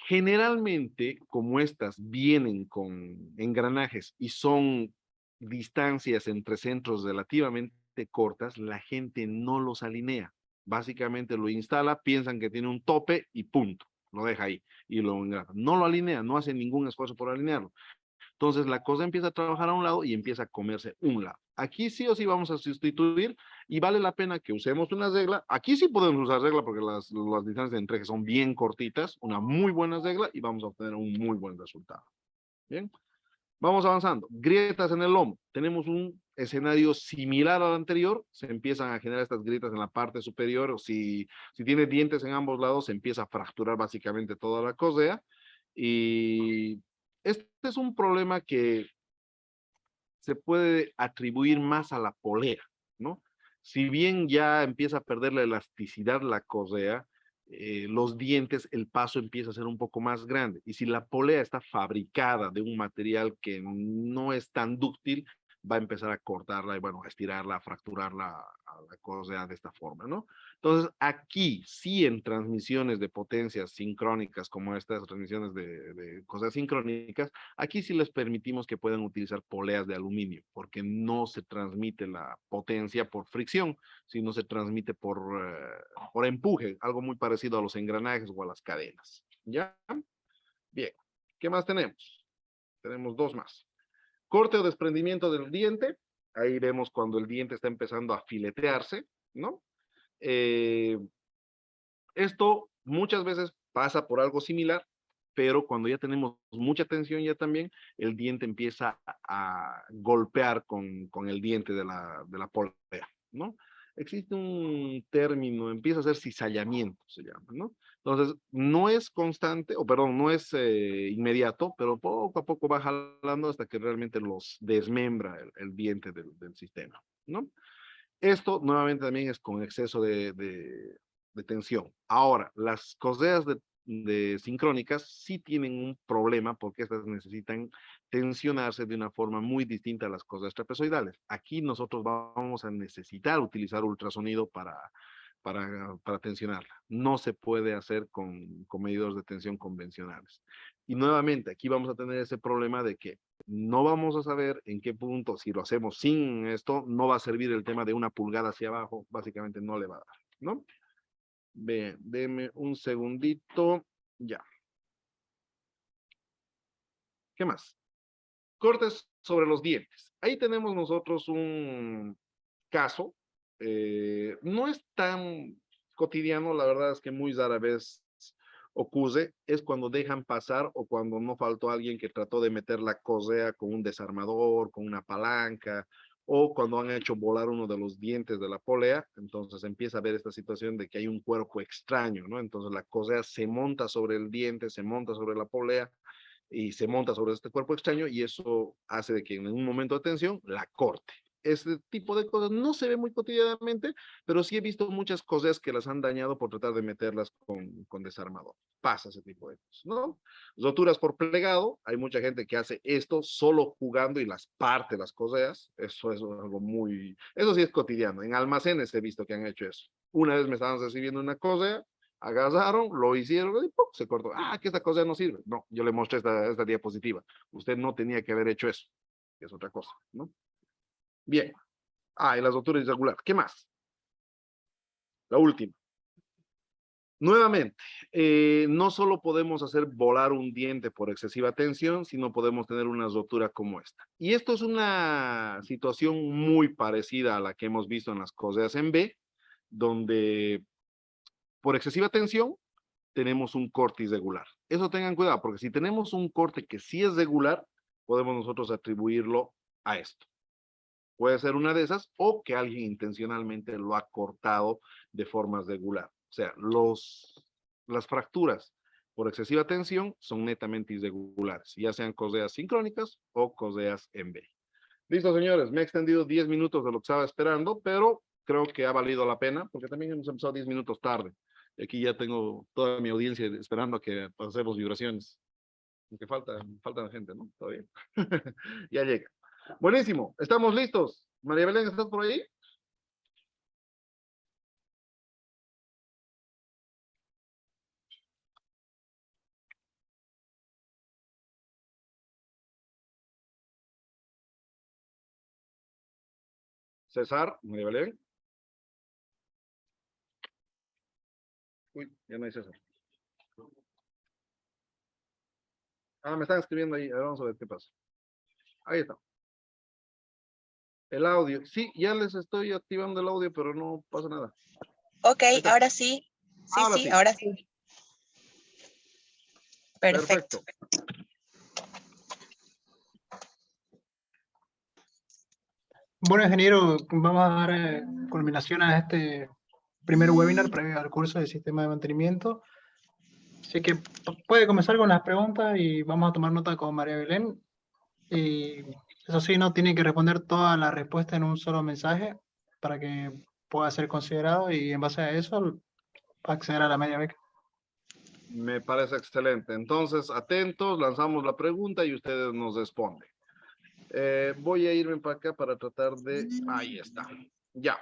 Generalmente, como estas vienen con engranajes y son distancias entre centros relativamente cortas, la gente no los alinea. Básicamente lo instala, piensan que tiene un tope y punto. Lo deja ahí y lo engrana. No lo alinea, no hace ningún esfuerzo por alinearlo. Entonces la cosa empieza a trabajar a un lado y empieza a comerse un lado. Aquí sí o sí vamos a sustituir y vale la pena que usemos una regla. Aquí sí podemos usar regla porque las distancias de entrega son bien cortitas, una muy buena regla y vamos a obtener un muy buen resultado. Bien, vamos avanzando. Grietas en el lomo. Tenemos un escenario similar al anterior. Se empiezan a generar estas grietas en la parte superior. Si tiene dientes en ambos lados, se empieza a fracturar básicamente toda la cosea. Y este es un problema que se puede atribuir más a la polea, ¿no? Si bien ya empieza a perder la elasticidad la correa, los dientes, el paso empieza a ser un poco más grande. Y si la polea está fabricada de un material que no es tan dúctil, va a empezar a cortarla y, bueno, a estirarla, a fracturarla a la correa de esta forma, ¿no? Entonces, aquí sí en transmisiones de potencias sincrónicas como estas transmisiones de cosas sincrónicas, aquí sí les permitimos que puedan utilizar poleas de aluminio, porque no se transmite la potencia por fricción, sino se transmite por empuje, algo muy parecido a los engranajes o a las cadenas. ¿Ya? Bien. ¿Qué más tenemos? Tenemos dos más. Corte o desprendimiento del diente. Ahí vemos cuando el diente está empezando a filetearse, ¿no? Eh, Esto muchas veces pasa por algo similar, pero cuando ya tenemos mucha tensión ya también, el diente empieza a golpear con el diente de la polea, ¿no? Existe un término, empieza a ser cizallamiento, se llama, ¿no? Entonces, no es constante, o perdón, no es inmediato, pero poco a poco va jalando hasta que realmente los desmembra el diente del sistema, ¿no? Esto nuevamente también es con exceso de tensión. Ahora, las correas de sincrónicas sí tienen un problema porque estas necesitan tensionarse de una forma muy distinta a las correas trapezoidales. Aquí nosotros vamos a necesitar utilizar ultrasonido para tensionarla. No se puede hacer con medidores de tensión convencionales. Y nuevamente, aquí vamos a tener ese problema de que no vamos a saber en qué punto, si lo hacemos sin esto, no va a servir el tema de una pulgada hacia abajo, básicamente no le va a dar, ¿no? Bien, deme un segundito, ya. ¿Qué más? Cortes sobre los dientes. Ahí tenemos nosotros un caso no es tan cotidiano, la verdad es que muy rara vez ocurre, es cuando dejan pasar o cuando no faltó alguien que trató de meter la correa con un desarmador, con una palanca, o cuando han hecho volar uno de los dientes de la polea, entonces empieza a ver esta situación de que hay un cuerpo extraño, ¿no? Entonces la correa se monta sobre el diente, se monta sobre la polea y se monta sobre este cuerpo extraño y eso hace de que en un momento de tensión la corte. Este tipo de cosas no se ve muy cotidianamente, pero sí he visto muchas cosas que las han dañado por tratar de meterlas con desarmador. Pasa ese tipo de cosas, ¿no? Roturas por plegado, hay mucha gente que hace esto solo jugando y las parte las cosas, eso es algo muy, eso sí es cotidiano, en almacenes he visto que han hecho eso. Una vez me estaban recibiendo una cosa, agarraron, lo hicieron y ¡pum! Se cortó. Ah, que esta cosa no sirve. No, yo le mostré esta diapositiva. Usted no tenía que haber hecho eso. Es otra cosa, ¿no? Bien. Ah, y la rotura irregular. ¿Qué más? La última. Nuevamente, no solo podemos hacer volar un diente por excesiva tensión, sino podemos tener una rotura como esta. Y esto es una situación muy parecida a la que hemos visto en las correas en B, donde por excesiva tensión tenemos un corte irregular. Eso tengan cuidado, porque si tenemos un corte que sí es regular, podemos nosotros atribuirlo a esto. Puede ser una de esas o que alguien intencionalmente lo ha cortado de forma regular. O sea, las fracturas por excesiva tensión son netamente irregulares, ya sean correas sincrónicas o correas en B. Listo, señores, me he extendido 10 minutos de lo que estaba esperando, pero creo que ha valido la pena, porque también hemos empezado 10 minutos tarde. Y aquí ya tengo toda mi audiencia esperando a que pasemos vibraciones. Aunque falta gente, ¿no? Todavía. Ya llega. Buenísimo, estamos listos. María Belén, ¿estás por ahí? César, María Belén. Uy, ya no hay César. Ah, me están escribiendo ahí. A ver, vamos a ver qué pasa. Ahí está. El audio. Sí, ya les estoy activando el audio, pero no pasa nada. Ok, Ahí está. ahora sí. Sí, Ahora sí, sí. ahora sí. Perfecto. Perfecto. Bueno, ingeniero, vamos a dar culminación a este primer webinar previo al curso de sistema de mantenimiento. Así que puede comenzar con las preguntas y vamos a tomar nota con María Belén. Y eso sí, no tiene que responder toda la respuesta en un solo mensaje para que pueda ser considerado y en base a eso acceder a la media beca. Me parece excelente. Entonces, atentos, lanzamos la pregunta y ustedes nos responden. Voy a irme para acá para tratar de... Ahí está. Ya.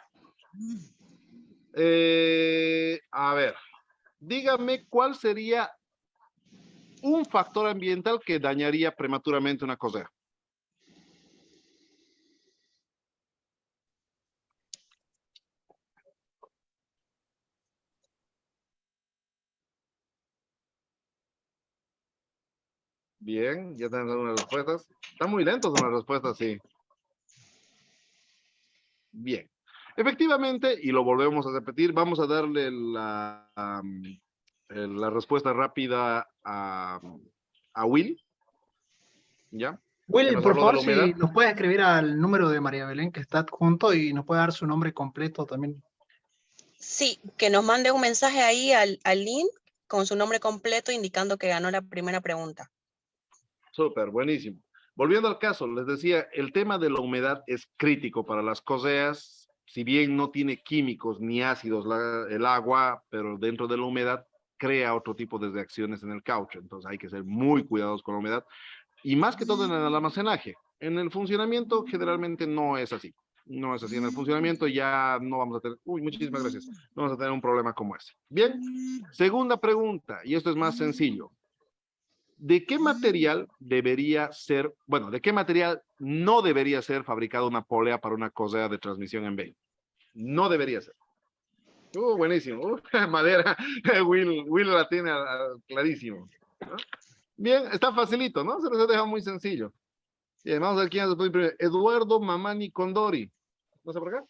A ver, dígame cuál sería un factor ambiental que dañaría prematuramente una cosa. Bien, ya tenemos algunas respuestas. Están muy lentos en las respuestas, sí. Bien. Efectivamente, y lo volvemos a repetir, vamos a darle la respuesta rápida a Will, ¿ya? Que Will, nos por habló de favor, la si humedad. nos puede escribir al número de María Belén que está adjunto y nos puede dar su nombre completo también. Sí, que nos mande un mensaje ahí al link con su nombre completo indicando que ganó la primera pregunta. Súper, buenísimo. Volviendo al caso, les decía, el tema de la humedad es crítico para las correas, si bien no tiene químicos ni ácidos el agua, pero dentro de la humedad crea otro tipo de reacciones en el caucho, entonces hay que ser muy cuidadosos con la humedad, y más que todo en el almacenaje. En el funcionamiento generalmente no es así, no es así, en el funcionamiento ya no vamos a tener, uy, muchísimas gracias, no vamos a tener un problema como ese. Bien, segunda pregunta, y esto es más sencillo. ¿De qué material debería ser, bueno, de qué material no debería ser fabricada una polea para una correa de transmisión en B? No debería ser. Buenísimo. Madera. Will la tiene clarísimo, ¿no? Bien, está facilito, ¿no? Se les ha dejado muy sencillo. Bien, vamos a ver quién es el primero. Eduardo Mamani Condori. No sé por acá.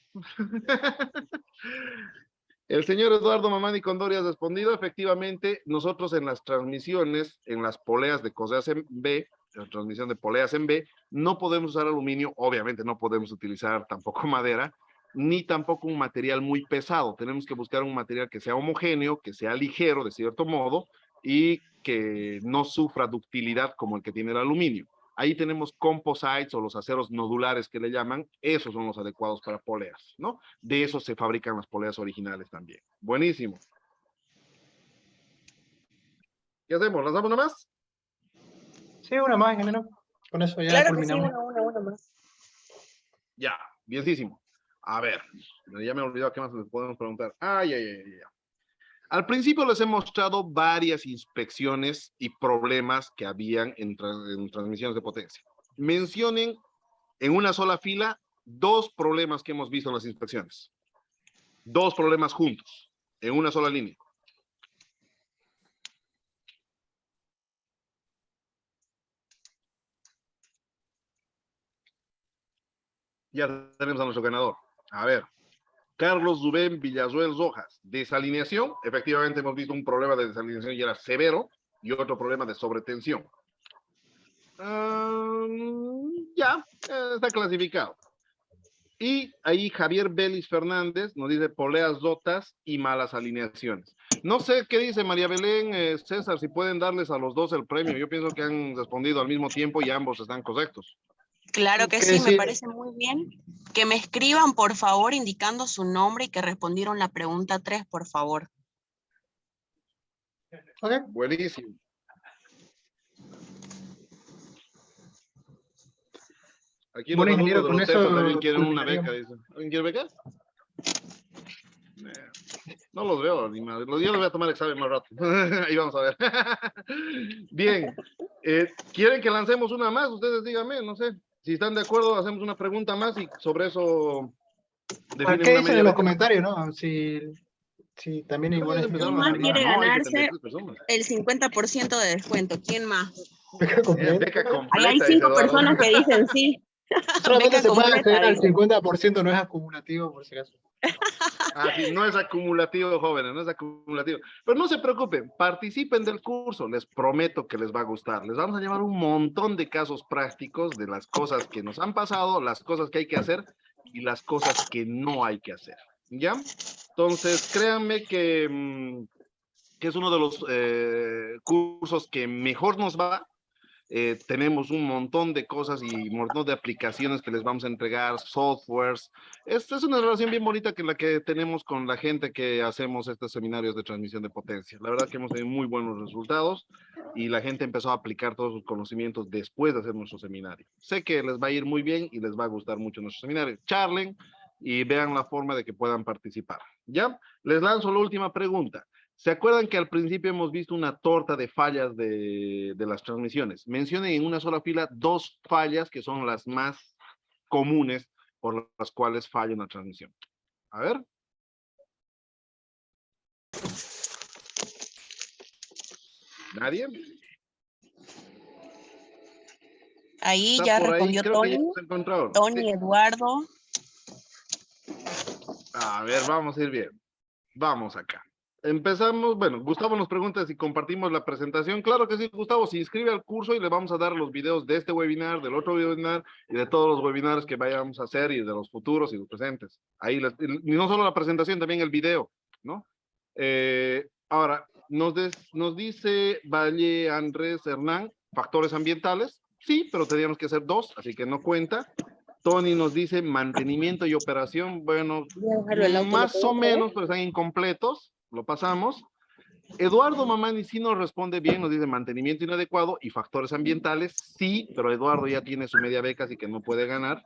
El señor Eduardo Mamani Condori ha respondido, efectivamente, nosotros en las transmisiones, en las poleas de coseas en B, la transmisión de poleas en B, no podemos usar aluminio, obviamente no podemos utilizar tampoco madera, ni tampoco un material muy pesado. Tenemos que buscar un material que sea homogéneo, que sea ligero de cierto modo y que no sufra ductilidad como el que tiene el aluminio. Ahí tenemos composites o los aceros nodulares que le llaman, esos son los adecuados para poleas, ¿no? De esos se fabrican las poleas originales también. Buenísimo. ¿Qué hacemos? ¿Lanzamos una más? Sí, una más, ingeniero. Con eso ya Claro que sí, culminamos. una más. Ya, bienísimo. A ver, ya me he olvidado qué más les podemos preguntar. Ya. Al principio les he mostrado varias inspecciones y problemas que habían en transmisiones de potencia. Mencionen en una sola fila 2 problemas que hemos visto en las inspecciones. 2 problemas juntos, en una sola línea. Ya tenemos a nuestro ganador. A ver, Carlos Rubén Villazuel Rojas. Desalineación, efectivamente hemos visto un problema de desalineación y era severo, y otro problema de sobretensión. Está clasificado. Y ahí Javier Belis Fernández nos dice poleas rotas y malas alineaciones. No sé qué dice María Belén, César, si pueden darles a los dos el premio. Yo pienso que han respondido al mismo tiempo y ambos están correctos. Claro que sí, me parece muy bien. Que me escriban, por favor, indicando su nombre y que respondieron la pregunta 3, por favor. Okay. Buenísimo. Aquí bueno, los ingeniero, alumnos de con los eso TEPA también quieren una beca, dice. ¿Alguien quiere beca? No los veo, ni más. Yo les voy a tomar examen más rato. Ahí vamos a ver. Bien. ¿Quieren que lancemos una más? Ustedes díganme, no sé. Si están de acuerdo, hacemos una pregunta más y sobre eso definen ¿Qué una dicen media en los beca. comentarios, no? Si también Creo que igual ya se es empezaron ¿Quién a más conectar. quiere No, hay ganarse 73 personas. el 50% de descuento? ¿Quién más? beca completa. Beca Ahí hay completa, 5 dice Eduardo. personas que dicen sí. Solamente Beca se puede completa, acceder al dice. 50%, no es acumulativo, por si acaso. Sí, no es acumulativo, jóvenes, no es acumulativo. Pero no se preocupen, participen del curso, les prometo que les va a gustar. Les vamos a llevar un montón de casos prácticos de las cosas que nos han pasado, las cosas que hay que hacer y las cosas que no hay que hacer. ¿Ya? Entonces, créanme que es uno de los cursos que mejor nos va. Tenemos un montón de cosas y un montón de aplicaciones que les vamos a entregar, softwares. Esta es una relación bien bonita que la que tenemos con la gente que hacemos estos seminarios de transmisión de potencia. La verdad que hemos tenido muy buenos resultados y la gente empezó a aplicar todos sus conocimientos después de hacer nuestro seminario. Sé que les va a ir muy bien y les va a gustar mucho nuestro seminario. Charlen y vean la forma de que puedan participar. ¿Ya? Les lanzo la última pregunta. ¿Se acuerdan que al principio hemos visto una torta de fallas de las transmisiones? Mencionen en una sola fila 2 fallas que son las más comunes por las cuales falla una transmisión. A ver. ¿Nadie? Ahí Está ya por ahí, respondió creo que ya Tony. se encontraron. Tony, Sí. Eduardo. A ver, vamos a ir bien. Vamos acá. Empezamos, bueno, Gustavo nos pregunta si compartimos la presentación. Claro que sí, Gustavo, se inscribe al curso y le vamos a dar los videos de este webinar, del otro webinar y de todos los webinars que vayamos a hacer y de los futuros y los presentes. Ahí, y no solo la presentación, también el video, ¿no? Ahora, nos dice Valle Andrés Hernán, factores ambientales. Sí, pero teníamos que hacer 2, así que no cuenta. Tony nos dice mantenimiento y operación. Bueno, más o menos, pero están incompletos. Lo pasamos. Eduardo Mamani sí nos responde bien, nos dice mantenimiento inadecuado y factores ambientales. Sí, pero Eduardo ya tiene su media beca, así que no puede ganar.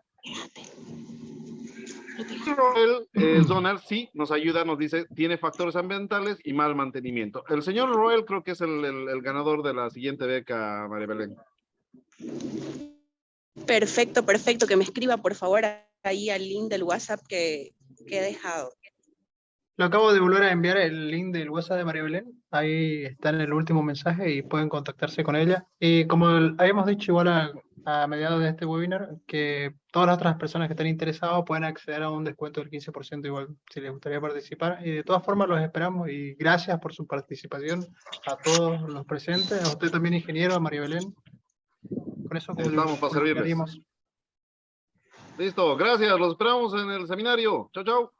Roel Zonar sí nos ayuda, nos dice tiene factores ambientales y mal mantenimiento. El señor Roel creo que es el ganador de la siguiente beca, María Belén. Perfecto, perfecto. Que me escriba, por favor, ahí al link del WhatsApp que he dejado. Lo acabo de volver a enviar el link del WhatsApp de María Belén. Ahí está en el último mensaje y pueden contactarse con ella. Y como habíamos dicho, igual a mediados de este webinar, que todas las otras personas que estén interesadas pueden acceder a un descuento del 15% igual, si les gustaría participar. Y de todas formas los esperamos y gracias por su participación a todos los presentes, a usted también, ingeniero, a María Belén. Con eso Estamos para servirles. culminaríamos. Listo, gracias, los esperamos en el seminario. Chau, chau. No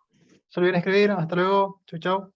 se olviden escribir, hasta luego, chau chau.